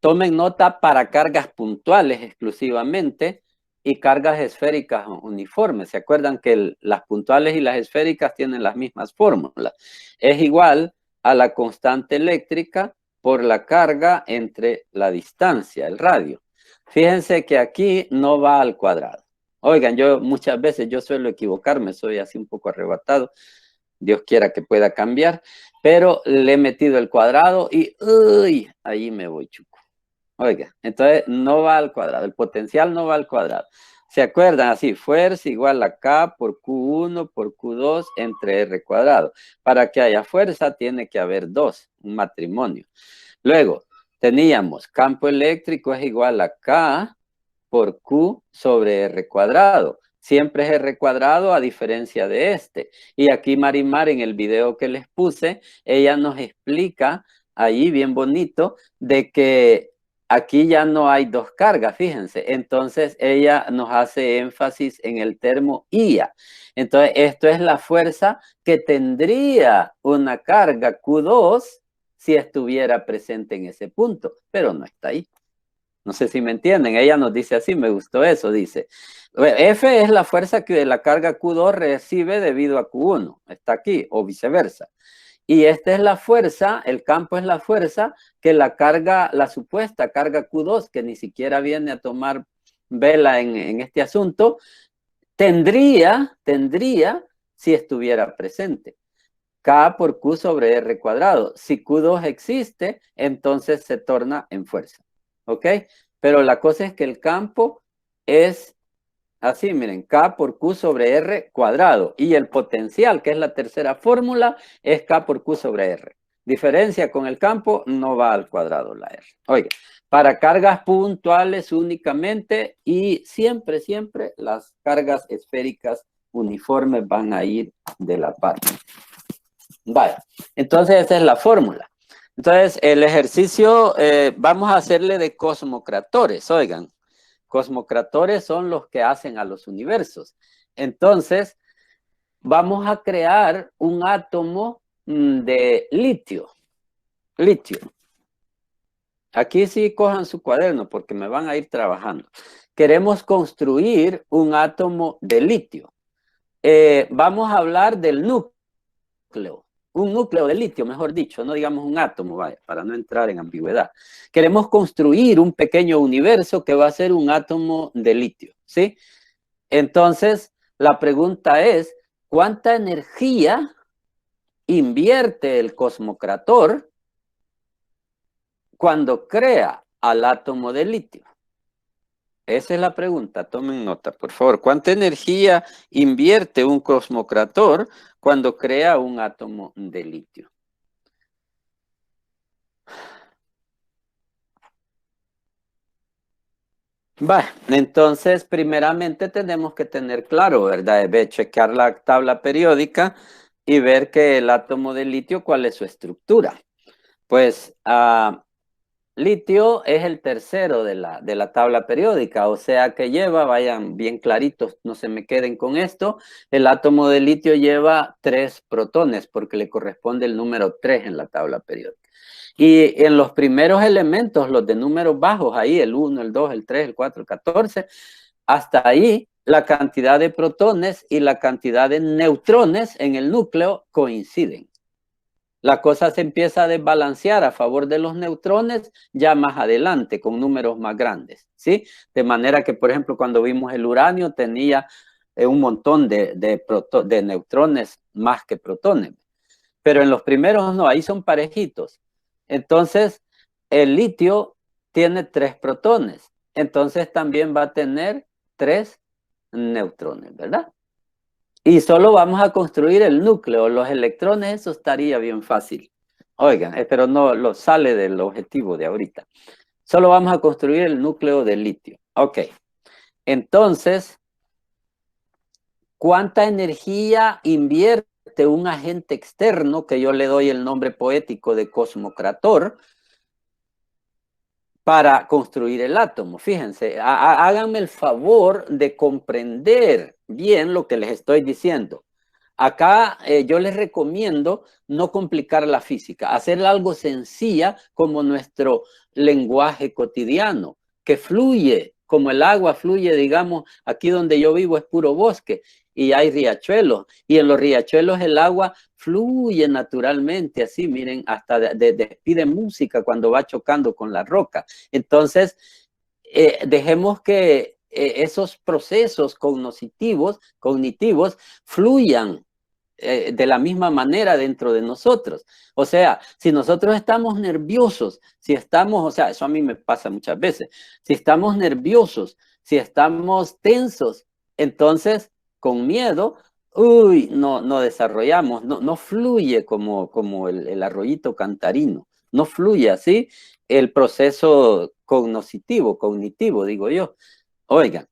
tomen nota para cargas puntuales exclusivamente y cargas esféricas uniformes. ¿Se acuerdan que las puntuales y las esféricas tienen las mismas fórmulas? Es igual a la constante eléctrica por la carga entre la distancia, el radio. Fíjense que aquí no va al cuadrado. Oigan, yo muchas veces yo suelo equivocarme, soy así un poco arrebatado. Dios quiera que pueda cambiar, pero le he metido el cuadrado y uy, ahí me voy chuco. Oiga, entonces no va al cuadrado, el potencial no va al cuadrado. ¿Se acuerdan? Así, fuerza igual a K por Q1 por Q2 entre R cuadrado. Para que haya fuerza tiene que haber dos, un matrimonio. Luego, teníamos campo eléctrico es igual a K por Q sobre R cuadrado. Siempre es R cuadrado a diferencia de este. Y aquí Marimar en el video que les puse, ella nos explica ahí bien bonito de que aquí ya no hay dos cargas, fíjense. Entonces ella nos hace énfasis en el termo IA. Entonces esto es la fuerza que tendría una carga Q2 si estuviera presente en ese punto, pero no está ahí. No sé si me entienden, ella nos dice así, me gustó eso, dice. F es la fuerza que la carga Q2 recibe debido a Q1, está aquí, o viceversa. Y esta es la fuerza, el campo es la fuerza que la carga, la supuesta carga Q2, que ni siquiera viene a tomar vela en este asunto, tendría si estuviera presente. K por Q sobre R cuadrado. Si Q2 existe, entonces se torna en fuerza. ¿Ok? Pero la cosa es que el campo es así, miren, K por Q sobre R cuadrado. Y el potencial, que es la tercera fórmula, es K por Q sobre R. Diferencia con el campo, no va al cuadrado la R. Oiga, para cargas puntuales únicamente y siempre, siempre las cargas esféricas uniformes van a ir de la par. Vale, entonces esa es la fórmula. Entonces el ejercicio vamos a hacerle de cosmocratores, oigan. Cosmocratores son los que hacen a los universos. Entonces vamos a crear un átomo de litio. Litio. Aquí sí cojan su cuaderno porque me van a ir trabajando. Queremos construir un átomo de litio. Vamos a hablar del núcleo. Un núcleo de litio, mejor dicho, no digamos un átomo, vaya, para no entrar en ambigüedad. Queremos construir un pequeño universo que va a ser un átomo de litio, ¿sí? Entonces, la pregunta es, ¿cuánta energía invierte el cosmocrator cuando crea al átomo de litio? Esa es la pregunta, tomen nota, por favor. ¿Cuánta energía invierte un cosmocrator cuando crea un átomo de litio? Va, entonces, primeramente tenemos que tener claro, ¿verdad? Checar la tabla periódica y ver que el átomo de litio, ¿cuál es su estructura? Pues, litio es el tercero de la tabla periódica, o sea que lleva, vayan bien claritos, no se me queden con esto, el átomo de litio lleva 3 protones porque le corresponde el número 3 en la tabla periódica. Y en los primeros elementos, los de números bajos, ahí el 1, el 2, el 3, el 4, el 14, hasta ahí la cantidad de protones y la cantidad de neutrones en el núcleo coinciden. La cosa se empieza a desbalancear a favor de los neutrones ya más adelante con números más grandes, ¿sí? De manera que, por ejemplo, cuando vimos el uranio tenía un montón de neutrones más que protones. Pero en los primeros no, ahí son parejitos. Entonces, el litio tiene 3 protones. Entonces también va a tener 3 neutrones, ¿verdad? Y solo vamos a construir el núcleo, los electrones, eso estaría bien fácil. Oigan, pero no lo sale del objetivo de ahorita. Solo vamos a construir el núcleo del litio. Ok. Entonces, ¿cuánta energía invierte un agente externo, que yo le doy el nombre poético de cosmocrator, para construir el átomo? Fíjense, háganme el favor de comprender bien lo que les estoy diciendo. Acá yo les recomiendo no complicar la física, hacer algo sencilla como nuestro lenguaje cotidiano, que fluye, como el agua fluye, digamos, aquí donde yo vivo es puro bosque y hay riachuelos, y en los riachuelos el agua fluye naturalmente, así, miren, hasta despide música cuando va chocando con la roca. Entonces, dejemos que esos procesos cognitivos fluyan de la misma manera dentro de nosotros. O sea, si nosotros estamos nerviosos, si estamos, o sea, eso a mí me pasa muchas veces, si estamos nerviosos, si estamos tensos, entonces con miedo, uy, no desarrollamos, no fluye como el arroyito cantarino, no fluye así el proceso cognitivo, digo yo. Oigan,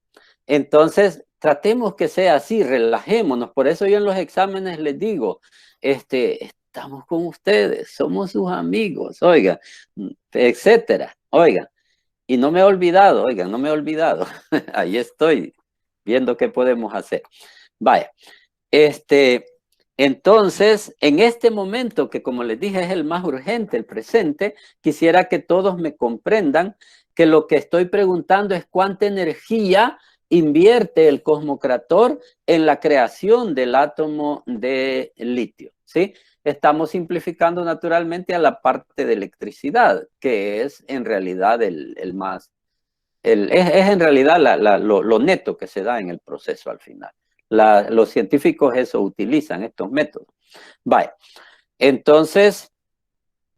entonces tratemos que sea así, relajémonos. Por eso yo en los exámenes les digo, estamos con ustedes, somos sus amigos, oigan, etcétera. Oigan, y no me he olvidado, oigan, no me he olvidado. Ahí estoy viendo qué podemos hacer. Vaya, entonces, en este momento, que como les dije es el más urgente, el presente, quisiera que todos me comprendan que lo que estoy preguntando es cuánta energía invierte el cosmocrator en la creación del átomo de litio, ¿sí? Estamos simplificando naturalmente a la parte de electricidad, que es en realidad el más, es en realidad lo neto que se da en el proceso al final. Los científicos eso utilizan, estos métodos. Vale, entonces,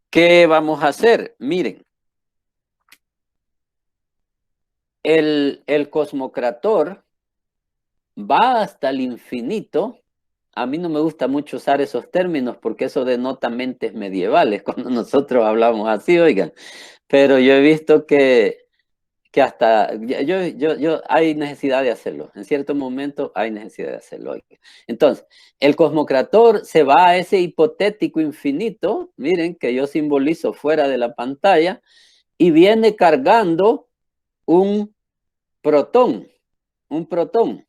¿qué vamos a hacer? Miren, el cosmocrator va hasta el infinito. A mí no me gusta mucho usar esos términos porque eso denota mentes medievales cuando nosotros hablamos así, oigan. Pero yo he visto que hasta, hay necesidad de hacerlo. En cierto momento hay necesidad de hacerlo. Entonces, el cosmocrator se va a ese hipotético infinito, miren, que yo simbolizo fuera de la pantalla, y viene cargando un protón, un protón.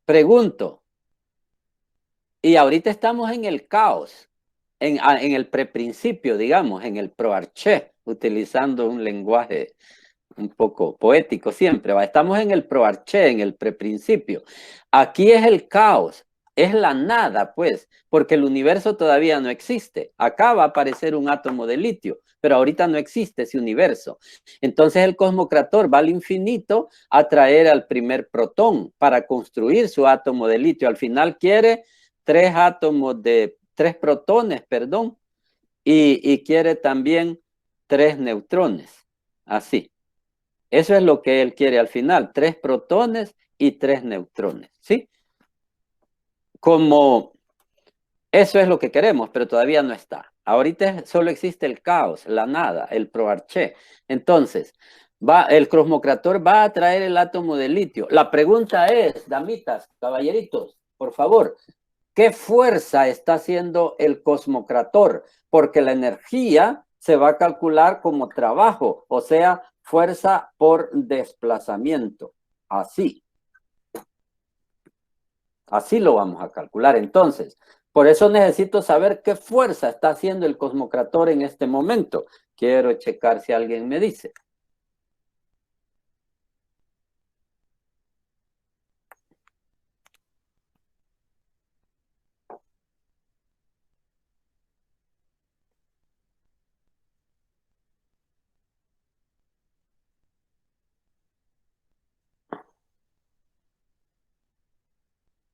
Pregunto, y ahorita estamos en el caos, en el preprincipio, digamos, en el proarché, utilizando un lenguaje un poco poético siempre, ¿va? Estamos en el proarché, en el preprincipio. Aquí es el caos, es la nada, pues, porque el universo todavía no existe. Acá va a aparecer un átomo de litio, pero ahorita no existe ese universo. Entonces el cosmocrator va al infinito a traer al primer protón para construir su átomo de litio. Al final quiere 3 protones, perdón, y quiere también 3 neutrones, así. Eso es lo que él quiere al final, 3 protones y 3 neutrones, ¿sí? Como eso es lo que queremos, pero todavía no está. Ahorita solo existe el caos, la nada, el proarché. Entonces, el cosmocrator va a traer el átomo de litio. La pregunta es, damitas, caballeritos, por favor, ¿qué fuerza está haciendo el cosmocrator? Porque la energía se va a calcular como trabajo, o sea, fuerza por desplazamiento. Así lo vamos a calcular. Entonces, por eso necesito saber qué fuerza está haciendo el cosmocrator en este momento. Quiero checar si alguien me dice.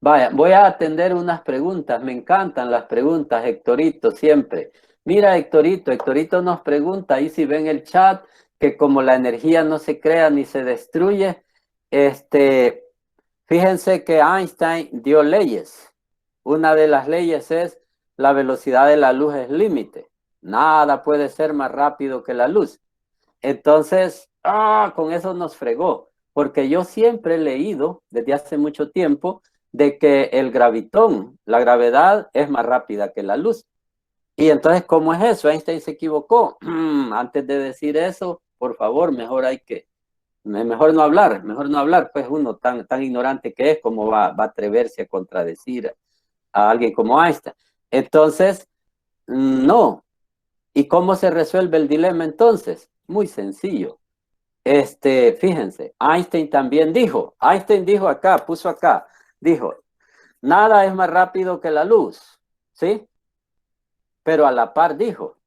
Vaya, voy a atender unas preguntas. Me encantan las preguntas, Héctorito, siempre. Mira, Héctorito nos pregunta, ahí si ven el chat, que como la energía no se crea ni se destruye, este, fíjense que Einstein dio leyes. Una de las leyes es la velocidad de la luz es límite. Nada puede ser más rápido que la luz. Entonces, con eso nos fregó, porque yo siempre he leído desde hace mucho tiempo de que el gravitón, la gravedad es más rápida que la luz. Y entonces, ¿cómo es eso? Einstein se equivocó. Antes de decir eso, por favor, mejor no hablar, pues uno tan ignorante que es, como va a atreverse a contradecir a alguien como Einstein. Entonces, no. ¿Y cómo se resuelve el dilema entonces? Muy sencillo. Fíjense, Einstein dijo acá, puso acá, dijo, nada es más rápido que la luz, ¿sí? Pero a la par dijo,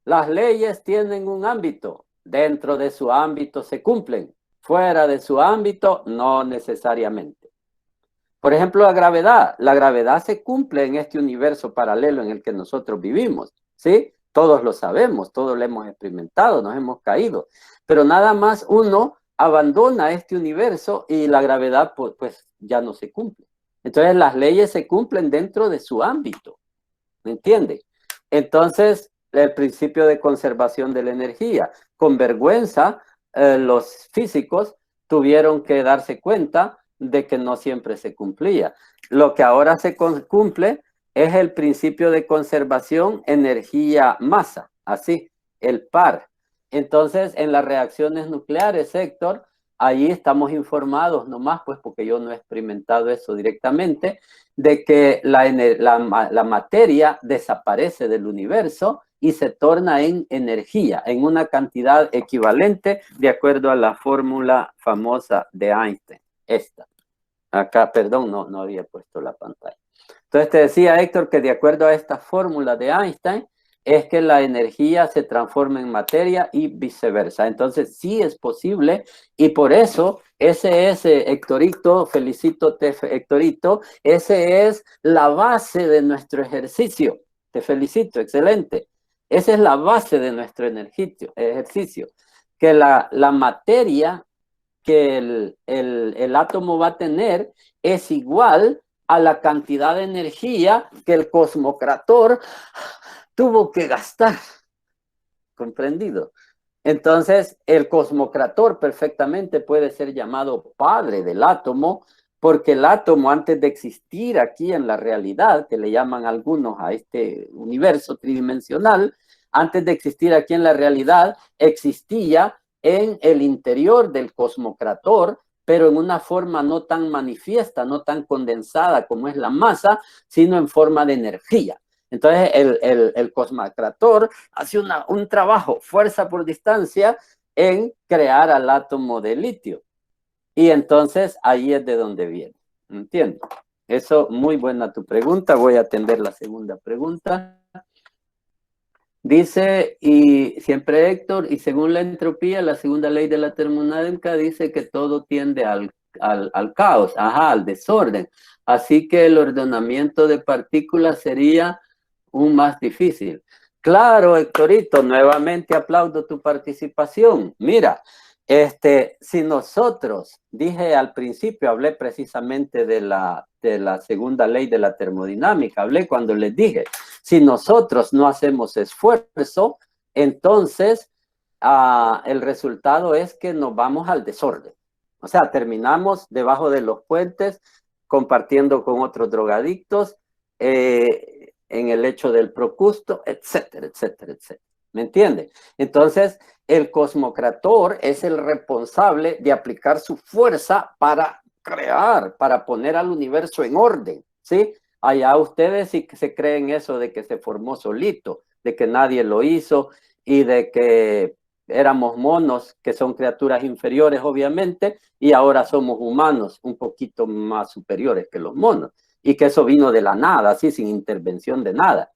las leyes tienen un ámbito, dentro de su ámbito se cumplen, fuera de su ámbito no necesariamente. Por ejemplo, la gravedad se cumple en este universo paralelo en el que nosotros vivimos, ¿sí? Todos lo sabemos, todos lo hemos experimentado, nos hemos caído, pero nada más uno abandona este universo y la gravedad pues ya no se cumple. Entonces las leyes se cumplen dentro de su ámbito, ¿me entiende? Entonces, el principio de conservación de la energía. Con vergüenza, los físicos tuvieron que darse cuenta de que no siempre se cumplía. Lo que ahora se cumple es el principio de conservación energía-masa, así, el par. Entonces, en las reacciones nucleares, Héctor, ahí estamos informados nomás, pues porque yo no he experimentado eso directamente, de que la materia desaparece del universo y se torna en energía, en una cantidad equivalente de acuerdo a la fórmula famosa de Einstein. Esta. Acá, perdón, no había puesto la pantalla. Entonces te decía, Héctor, que de acuerdo a esta fórmula de Einstein, es que la energía se transforma en materia y viceversa. Entonces sí es posible y por eso ese es, Héctorito, felicítote, Héctorito, ese es la base de nuestro ejercicio. Te felicito, excelente. Esa es la base de nuestro ejercicio, que la materia que el átomo va a tener es igual a la cantidad de energía que el cosmocrator tuvo que gastar. ¿Comprendido? Entonces, el cosmocrator perfectamente puede ser llamado padre del átomo, porque el átomo, antes de existir aquí en la realidad, que le llaman algunos a este universo tridimensional, antes de existir aquí en la realidad, existía en el interior del cosmocrator, pero en una forma no tan manifiesta, no tan condensada como es la masa, sino en forma de energía. Entonces, el cosmocrator hace un trabajo, fuerza por distancia, en crear al átomo de litio. Y entonces, ahí es de donde viene. ¿Entiendes? Eso, muy buena tu pregunta. Voy a atender la segunda pregunta. Dice, y siempre Héctor, y según la entropía, la segunda ley de la termodinámica dice que todo tiende al caos, al desorden. Así que el ordenamiento de partículas sería un más difícil. Claro, Héctorito, nuevamente aplaudo tu participación. Mira, si nosotros, dije al principio, hablé precisamente de la segunda ley de la termodinámica, hablé cuando les dije, si nosotros no hacemos esfuerzo, entonces el resultado es que nos vamos al desorden. O sea, terminamos debajo de los puentes, compartiendo con otros drogadictos, en el lecho del Procusto, etcétera, etcétera, etcétera. ¿Me entiende? Entonces, el cosmocrator es el responsable de aplicar su fuerza para crear, para poner al universo en orden, ¿sí? Allá ustedes sí que se creen eso de que se formó solito, de que nadie lo hizo y de que éramos monos, que son criaturas inferiores obviamente, y ahora somos humanos un poquito más superiores que los monos, y que eso vino de la nada, así sin intervención de nada.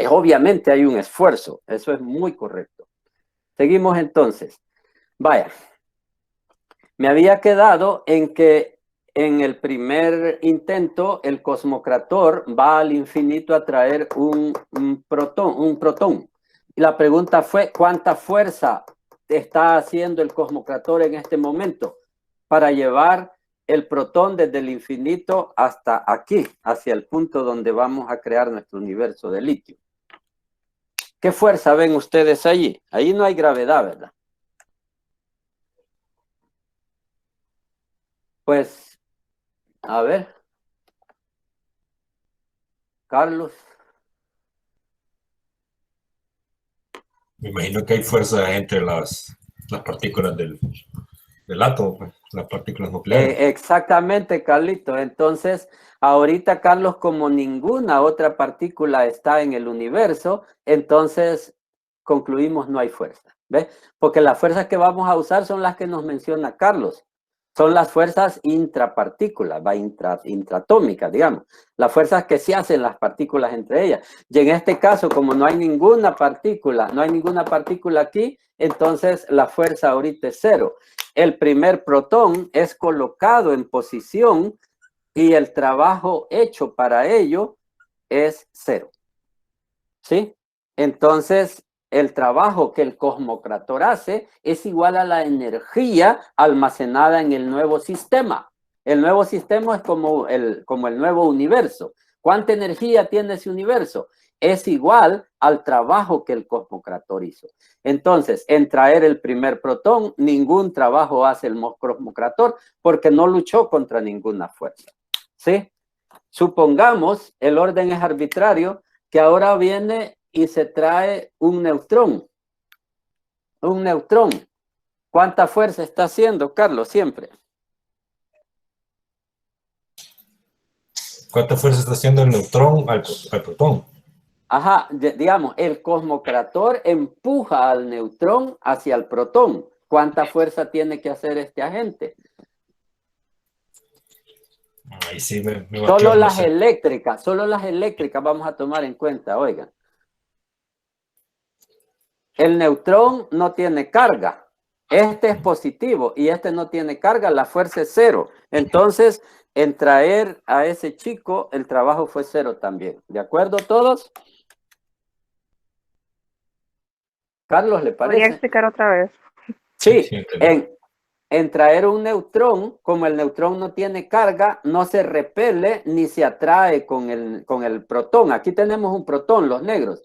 Obviamente hay un esfuerzo, eso es muy correcto. Seguimos entonces. Vaya, me había quedado en que en el primer intento, el cosmocrator va al infinito a traer un protón. Y la pregunta fue, ¿cuánta fuerza está haciendo el cosmocrator en este momento para llevar el protón desde el infinito hasta aquí, hacia el punto donde vamos a crear nuestro universo de litio? ¿Qué fuerza ven ustedes allí? Ahí no hay gravedad, ¿verdad? Pues, a ver, Carlos. Me imagino que hay fuerza entre las partículas del átomo, pues, las partículas nucleares. Exactamente, Carlito. Entonces, ahorita, Carlos, como ninguna otra partícula está en el universo, entonces concluimos no hay fuerza. ¿Ves? Porque las fuerzas que vamos a usar son las que nos menciona Carlos. Son las fuerzas intrapartículas, intratómicas, digamos. Las fuerzas que se hacen las partículas entre ellas. Y en este caso, como no hay ninguna partícula aquí, entonces la fuerza ahorita es cero. El primer protón es colocado en posición y el trabajo hecho para ello es cero. ¿Sí? Entonces, el trabajo que el cosmocrator hace es igual a la energía almacenada en el nuevo sistema. El nuevo sistema es como el nuevo universo. ¿Cuánta energía tiene ese universo? Es igual al trabajo que el cosmocrator hizo. Entonces, en traer el primer protón, ningún trabajo hace el cosmocrator porque no luchó contra ninguna fuerza. ¿Sí? Supongamos, el orden es arbitrario, que ahora viene y se trae un neutrón. Un neutrón. ¿Cuánta fuerza está haciendo, Carlos? Siempre. ¿Cuánta fuerza está haciendo el neutrón al protón? Ajá, digamos, el cosmocrator empuja al neutrón hacia el protón. ¿Cuánta fuerza tiene que hacer este agente? Ahí sí me Solo no las sé. solo las eléctricas vamos a tomar en cuenta, oigan. El neutrón no tiene carga. Este es positivo y este no tiene carga, la fuerza es cero. Entonces, en traer a ese chico, el trabajo fue cero también. ¿De acuerdo todos? Carlos, ¿le parece? ¿Podría explicar otra vez? Sí, en traer un neutrón, como el neutrón no tiene carga, no se repele ni se atrae con el protón. Aquí tenemos un protón, los negros.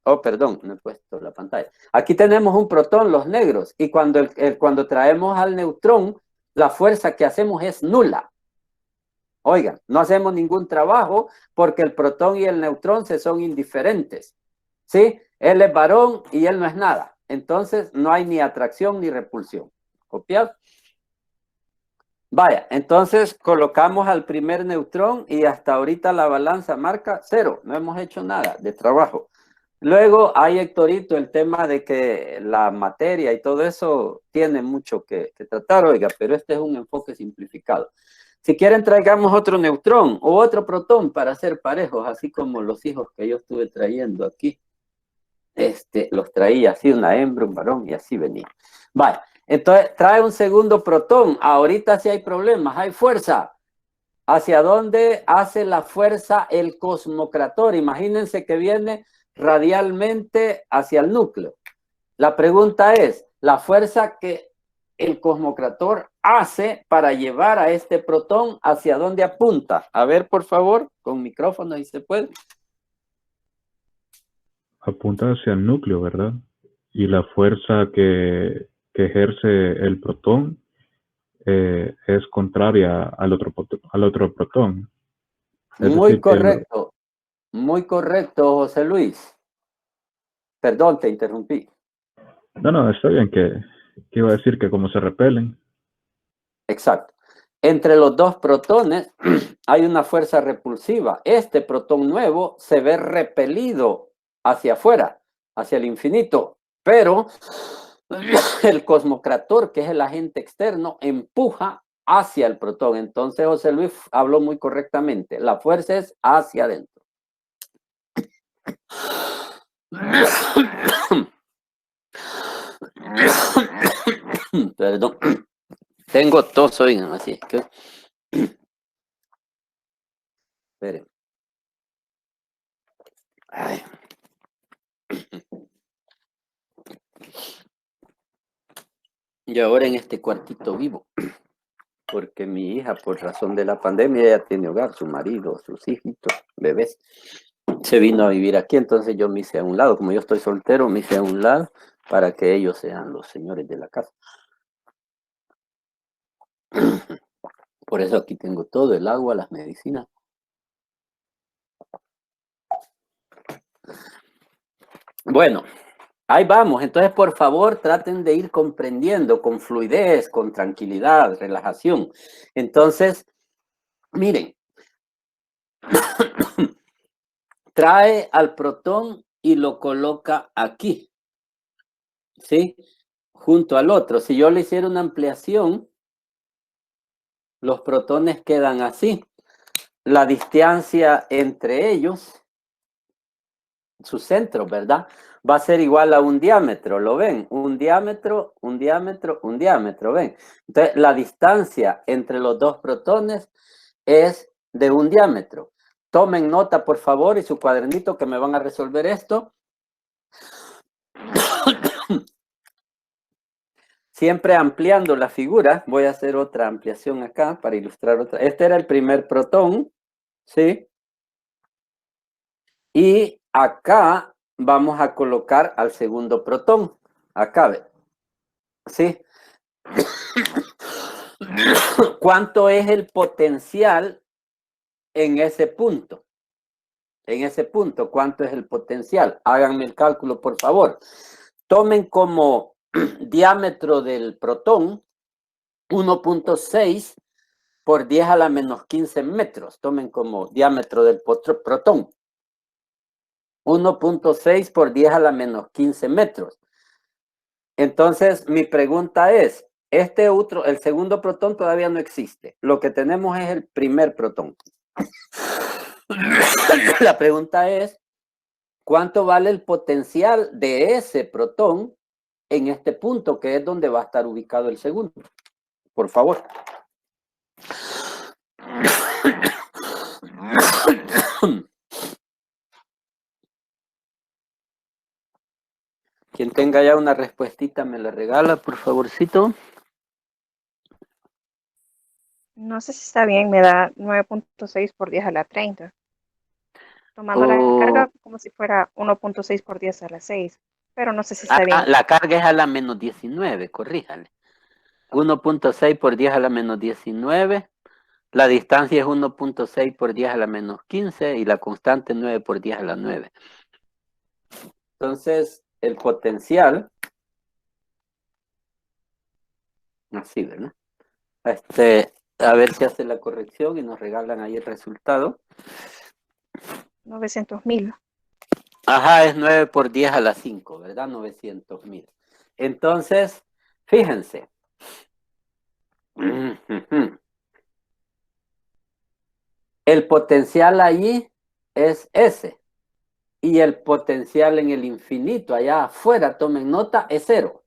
Oh, perdón, no he puesto la pantalla. Aquí tenemos un protón, los negros, y cuando traemos al neutrón, la fuerza que hacemos es nula. Oigan, no hacemos ningún trabajo porque el protón y el neutrón se son indiferentes. ¿Sí? Él es varón y él no es nada. Entonces, no hay ni atracción ni repulsión. ¿Copiado? Vaya, entonces colocamos al primer neutrón y hasta ahorita la balanza marca cero. No hemos hecho nada de trabajo. Luego hay, Héctorito, el tema de que la materia y todo eso tiene mucho que tratar, oiga, pero este es un enfoque simplificado. Si quieren, traigamos otro neutrón o otro protón para ser parejos, así como los hijos que yo estuve trayendo aquí. Los traía así, una hembra, un varón, y así venía. Vale, entonces trae un segundo protón. Ahorita sí hay problemas, hay fuerza. ¿Hacia dónde hace la fuerza el cosmocrator? Imagínense que viene radialmente hacia el núcleo. La pregunta es, ¿la fuerza que el cosmocrator hace para llevar a este protón hacia dónde apunta? A ver, por favor, con micrófono, si se puede. Apunta hacia el núcleo, ¿verdad? Y la fuerza que ejerce el protón es contraria al otro protón. Muy correcto, muy correcto, José Luis. Perdón, te interrumpí. No, está bien que iba a decir que como se repelen. Exacto. Entre los dos protones hay una fuerza repulsiva. Este protón nuevo se ve repelido hacia afuera, hacia el infinito, pero el cosmocrator, que es el agente externo, empuja hacia el protón. Entonces, José Luis habló muy correctamente. La fuerza es hacia adentro. Perdón. Tengo tos, oigan, así que Esperen. Ay. Y ahora en este cuartito vivo, porque mi hija, por razón de la pandemia, ella tiene hogar, su marido, sus hijitos, bebés, se vino a vivir aquí, entonces yo me hice a un lado, como yo estoy soltero, me hice a un lado para que ellos sean los señores de la casa. Por eso aquí tengo todo, el agua, las medicinas. Bueno, ahí vamos. Entonces, por favor, traten de ir comprendiendo con fluidez, con tranquilidad, relajación. Entonces, miren, trae al protón y lo coloca aquí, ¿sí? Junto al otro. Si yo le hiciera una ampliación, los protones quedan así. La distancia entre ellos, su centro, ¿verdad? Va a ser igual a un diámetro, ¿lo ven? Un diámetro, un diámetro, un diámetro, ¿ven? Entonces, la distancia entre los dos protones es de un diámetro. Tomen nota, por favor, y su cuadernito que me van a resolver esto. Siempre ampliando la figura, voy a hacer otra ampliación acá para ilustrar otra. Este era el primer protón, ¿sí? Y acá vamos a colocar al segundo protón. Acá, ¿ve? ¿Sí? ¿Cuánto es el potencial en ese punto? En ese punto, ¿cuánto es el potencial? Háganme el cálculo, por favor. Tomen como diámetro del protón 1.6 por 10 a la menos 15 metros. Tomen como diámetro del protón 1.6 por 10 a la menos 15 metros. Entonces, mi pregunta es, el segundo protón todavía no existe. Lo que tenemos es el primer protón. La pregunta es, ¿cuánto vale el potencial de ese protón en este punto, que es donde va a estar ubicado el segundo? Por favor. Quien tenga ya una respuestita me la regala, por favorcito. No sé si está bien, me da 9.6 por 10 a la 30. Tomando la carga como si fuera 1.6 por 10 a la 6. Pero no sé si está bien. La carga es a la menos 19, corríjale. 1.6 por 10 a la menos 19. La distancia es 1.6 por 10 a la menos 15 y la constante 9 por 10 a la 9. Entonces, el potencial, así, ¿verdad? A ver si hace la corrección y nos regalan ahí el resultado. 900,000. Ajá, es 9 por 10 a la 5, ¿verdad? 900,000. Entonces, fíjense. El potencial allí es ese. Y el potencial en el infinito, allá afuera, tomen nota, es 0.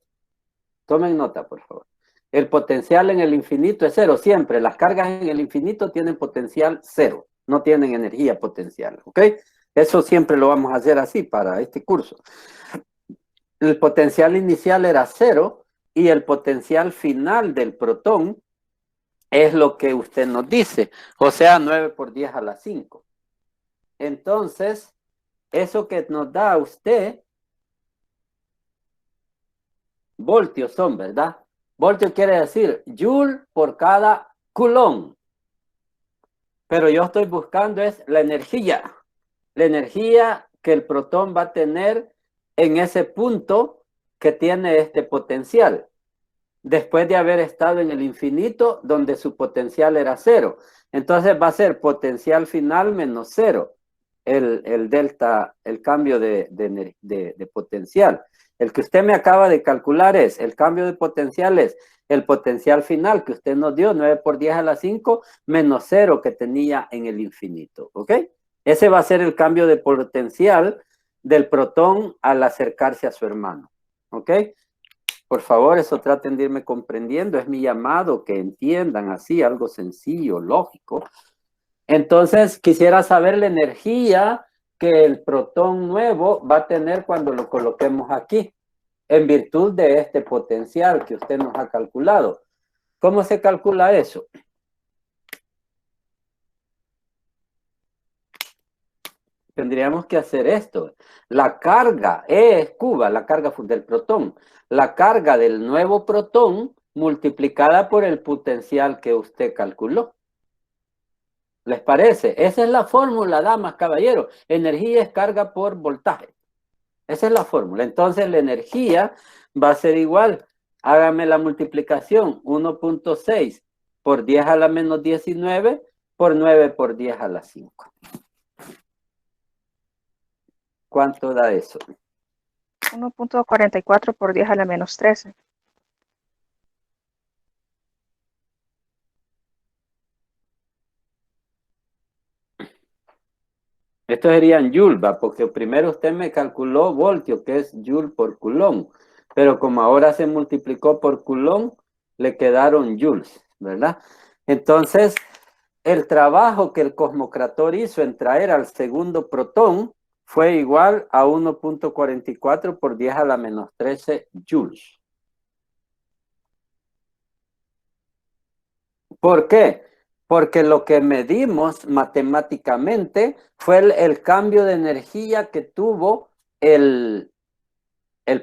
Tomen nota, por favor. El potencial en el infinito es 0, siempre. Las cargas en el infinito tienen potencial 0. No tienen energía potencial, ¿ok? Eso siempre lo vamos a hacer así para este curso. El potencial inicial era 0 y el potencial final del protón es lo que usted nos dice. O sea, 9 por 10 a la 5. Entonces, eso que nos da a usted, voltios son, ¿verdad? Voltio quiere decir joule por cada coulomb. Pero yo estoy buscando es la energía que el protón va a tener en ese punto que tiene este potencial, después de haber estado en el infinito donde su potencial era 0. Entonces va a ser potencial final menos 0, el delta, el cambio de potencial. El que usted me acaba de calcular es, el cambio de potencial es el potencial final que usted nos dio, 9 por 10 a la 5, menos 0 que tenía en el infinito, ¿ok? Ese va a ser el cambio de potencial del protón al acercarse a su hermano, ¿ok? Por favor, eso traten de irme comprendiendo. Es mi llamado, que entiendan así, algo sencillo, lógico. Entonces, quisiera saber la energía que el protón nuevo va a tener cuando lo coloquemos aquí, en virtud de este potencial que usted nos ha calculado. ¿Cómo se calcula eso? Tendríamos que hacer esto. La carga es cuba, la carga del protón. La carga del nuevo protón multiplicada por el potencial que usted calculó. ¿Les parece? Esa es la fórmula, damas, caballeros. Energía es carga por voltaje. Esa es la fórmula. Entonces la energía va a ser igual. Hágame la multiplicación. 1.6 por 10 a la menos 19 por 9 por 10 a la 5. ¿Cuánto da eso? 1.44 por 10 a la menos 13. Esto sería en Joule, ¿va? Porque primero usted me calculó voltio, que es Joule por Coulomb. Pero como ahora se multiplicó por Coulomb, le quedaron Joules, ¿verdad? Entonces, el trabajo que el cosmocrator hizo en traer al segundo protón fue igual a 1.44 por 10 a la menos 13 Joules. ¿Por qué? Porque lo que medimos matemáticamente fue el cambio de energía que tuvo el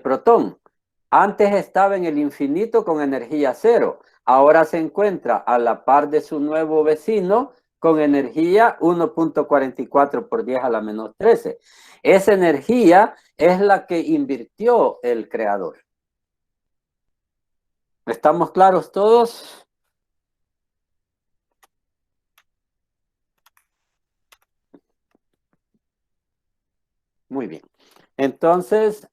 protón. Antes estaba en el infinito con energía cero. Ahora se encuentra a la par de su nuevo vecino con energía 1.44 por 10 a la menos 13. Esa energía es la que invirtió el creador. ¿Estamos claros todos? Muy bien. Entonces,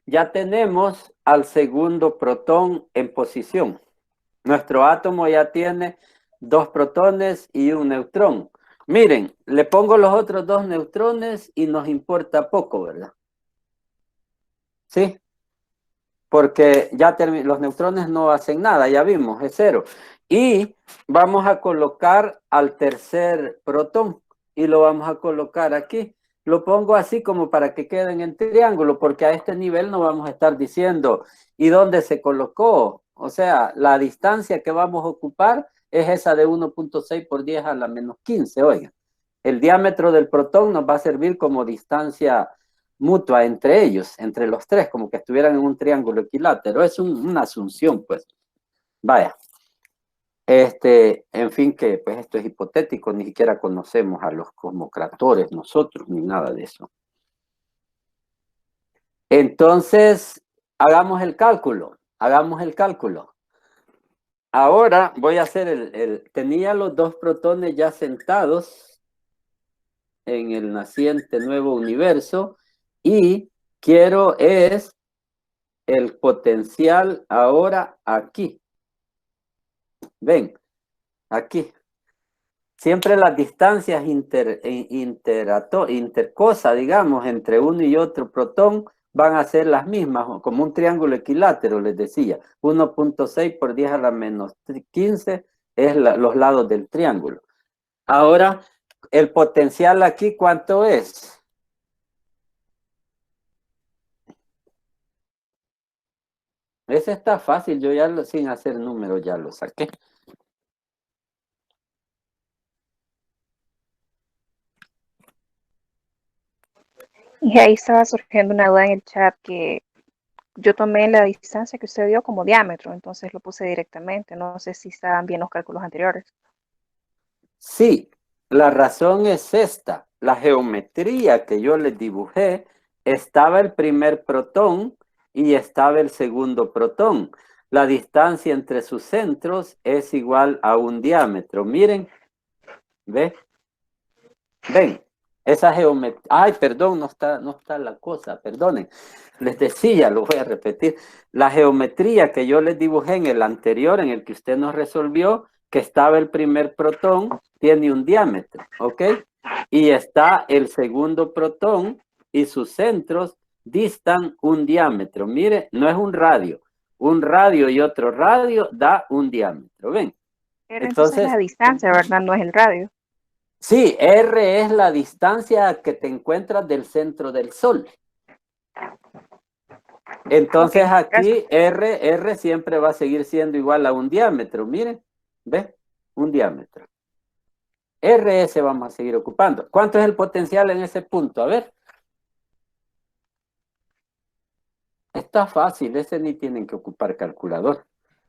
ya tenemos al segundo protón en posición. Nuestro átomo ya tiene 2 protones y un neutrón. Miren, le pongo los otros 2 neutrones y nos importa poco, ¿verdad? ¿Sí? Porque ya los neutrones no hacen nada, ya vimos, es 0. Y vamos a colocar al tercer protón y lo vamos a colocar aquí. Lo pongo así como para que queden en triángulo, porque a este nivel no vamos a estar diciendo ¿y dónde se colocó? O sea, la distancia que vamos a ocupar es esa de 1.6 por 10 a la menos 15, oigan. El diámetro del protón nos va a servir como distancia mutua entre ellos, entre los tres, como que estuvieran en un triángulo equilátero. Es una asunción, pues. Vaya. En fin, que pues esto es hipotético, ni siquiera conocemos a los cosmocratores nosotros, ni nada de eso. Entonces, hagamos el cálculo. Ahora voy a hacer tenía los 2 protones ya sentados en el naciente nuevo universo y quiero es el potencial ahora aquí. Ven, aquí. Siempre las distancias intercosa, digamos, entre uno y otro protón van a ser las mismas, como un triángulo equilátero, les decía. 1.6 por 10 a la menos 15 es los lados del triángulo. Ahora, el potencial aquí, ¿cuánto es? Ese está fácil, yo ya sin hacer números ya lo saqué. Y ahí estaba surgiendo una duda en el chat que yo tomé la distancia que usted dio como diámetro, entonces lo puse directamente. No sé si estaban bien los cálculos anteriores. Sí, la razón es esta. La geometría que yo les dibujé, estaba el primer protón y estaba el segundo protón. La distancia entre sus centros es igual a un diámetro. Miren, ¿ve? Ven, esa geometría. Ay, perdón, no está la cosa, perdonen. Les decía, lo voy a repetir. La geometría que yo les dibujé en el anterior, en el que usted nos resolvió, que estaba el primer protón, tiene un diámetro, ¿ok? Y está el segundo protón y sus centros distan un diámetro. Mire, no es un radio. Un radio y otro radio da un diámetro. ¿Ven? Pero entonces Entonces, la distancia, ¿verdad? No es el radio. sí, R es la distancia que te encuentras del centro del Sol. Entonces Ok, aquí R siempre va a seguir siendo igual a un diámetro. Miren, ¿ve? Un diámetro. RS vamos a seguir ocupando. ¿Cuánto es el potencial en ese punto? A ver. Está fácil, ese ni tienen que ocupar calculador.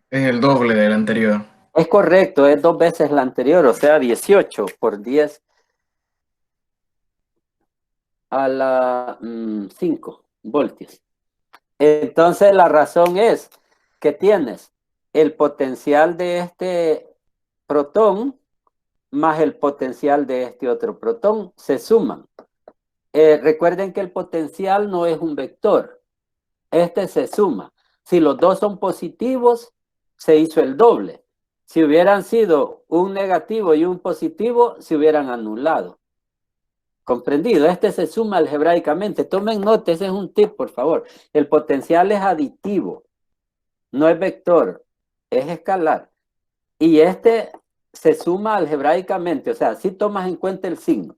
Es el doble del anterior. Es correcto, es 2 veces la anterior, o sea, 18 por 10 a la 5 voltios. Entonces la razón es que tienes el potencial de este protón más el potencial de este otro protón, se suman. Recuerden que el potencial no es un vector, este se suma. Si los dos son positivos, se hizo el doble. Si hubieran sido un negativo y un positivo, se hubieran anulado. ¿Comprendido? Este se suma algebraicamente. Tomen nota, ese es un tip, por favor. El potencial es aditivo, no es vector, es escalar. Y este se suma algebraicamente, o sea, si tomas en cuenta el signo.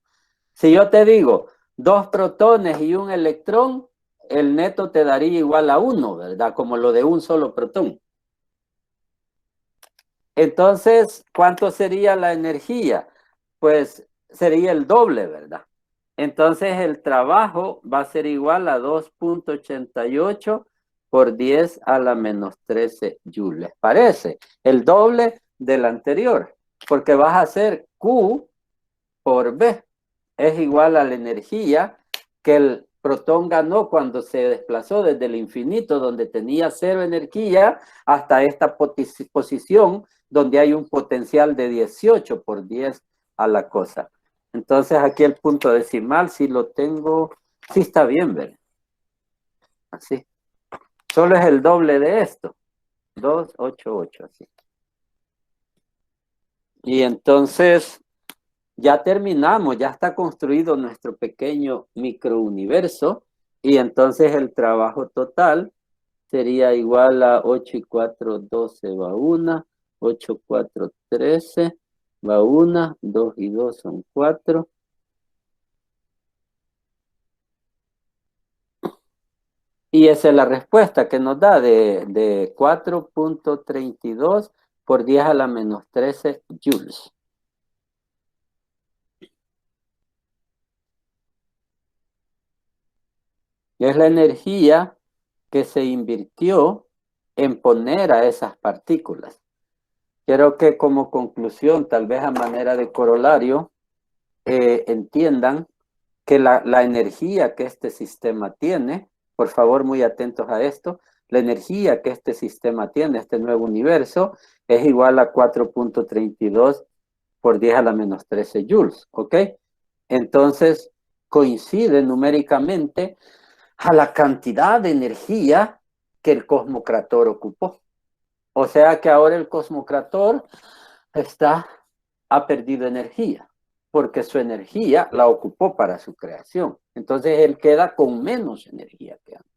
Si yo te digo 2 protones y un electrón, el neto te daría igual a 1, ¿verdad? Como lo de un solo protón. Entonces, ¿cuánto sería la energía? Pues sería el doble, ¿verdad? Entonces el trabajo va a ser igual a 2.88 por 10 a la menos 13 joules. ¿Les parece? El doble del anterior, porque vas a hacer Q por B. Es igual a la energía que el protón ganó cuando se desplazó desde el infinito, donde tenía 0 energía, hasta esta posición, donde hay un potencial de 18 por 10 a la cosa. Entonces aquí el punto decimal, si lo tengo, sí está bien, ¿verdad? Así. Solo es el doble de esto. 288, así. Y entonces ya terminamos, ya está construido nuestro pequeño microuniverso. Y entonces el trabajo total sería igual a 8 y 4, 12 va 1, 8, 4, 13 va 1, 2 y 2 son 4. Y esa es la respuesta que nos da de 4.32 por 10 a la menos 13 joules. Y es la energía que se invirtió en poner a esas partículas. Quiero que como conclusión, tal vez a manera de corolario, entiendan que la energía que este sistema tiene, por favor muy atentos a esto, la energía que este sistema tiene, este nuevo universo, es igual a 4.32 por 10 a la menos 13 joules, ¿ok? Entonces, coincide numéricamente a la cantidad de energía que el cosmocrator ocupó. O sea que ahora el cosmocrator ha perdido energía, porque su energía la ocupó para su creación. Entonces él queda con menos energía que antes.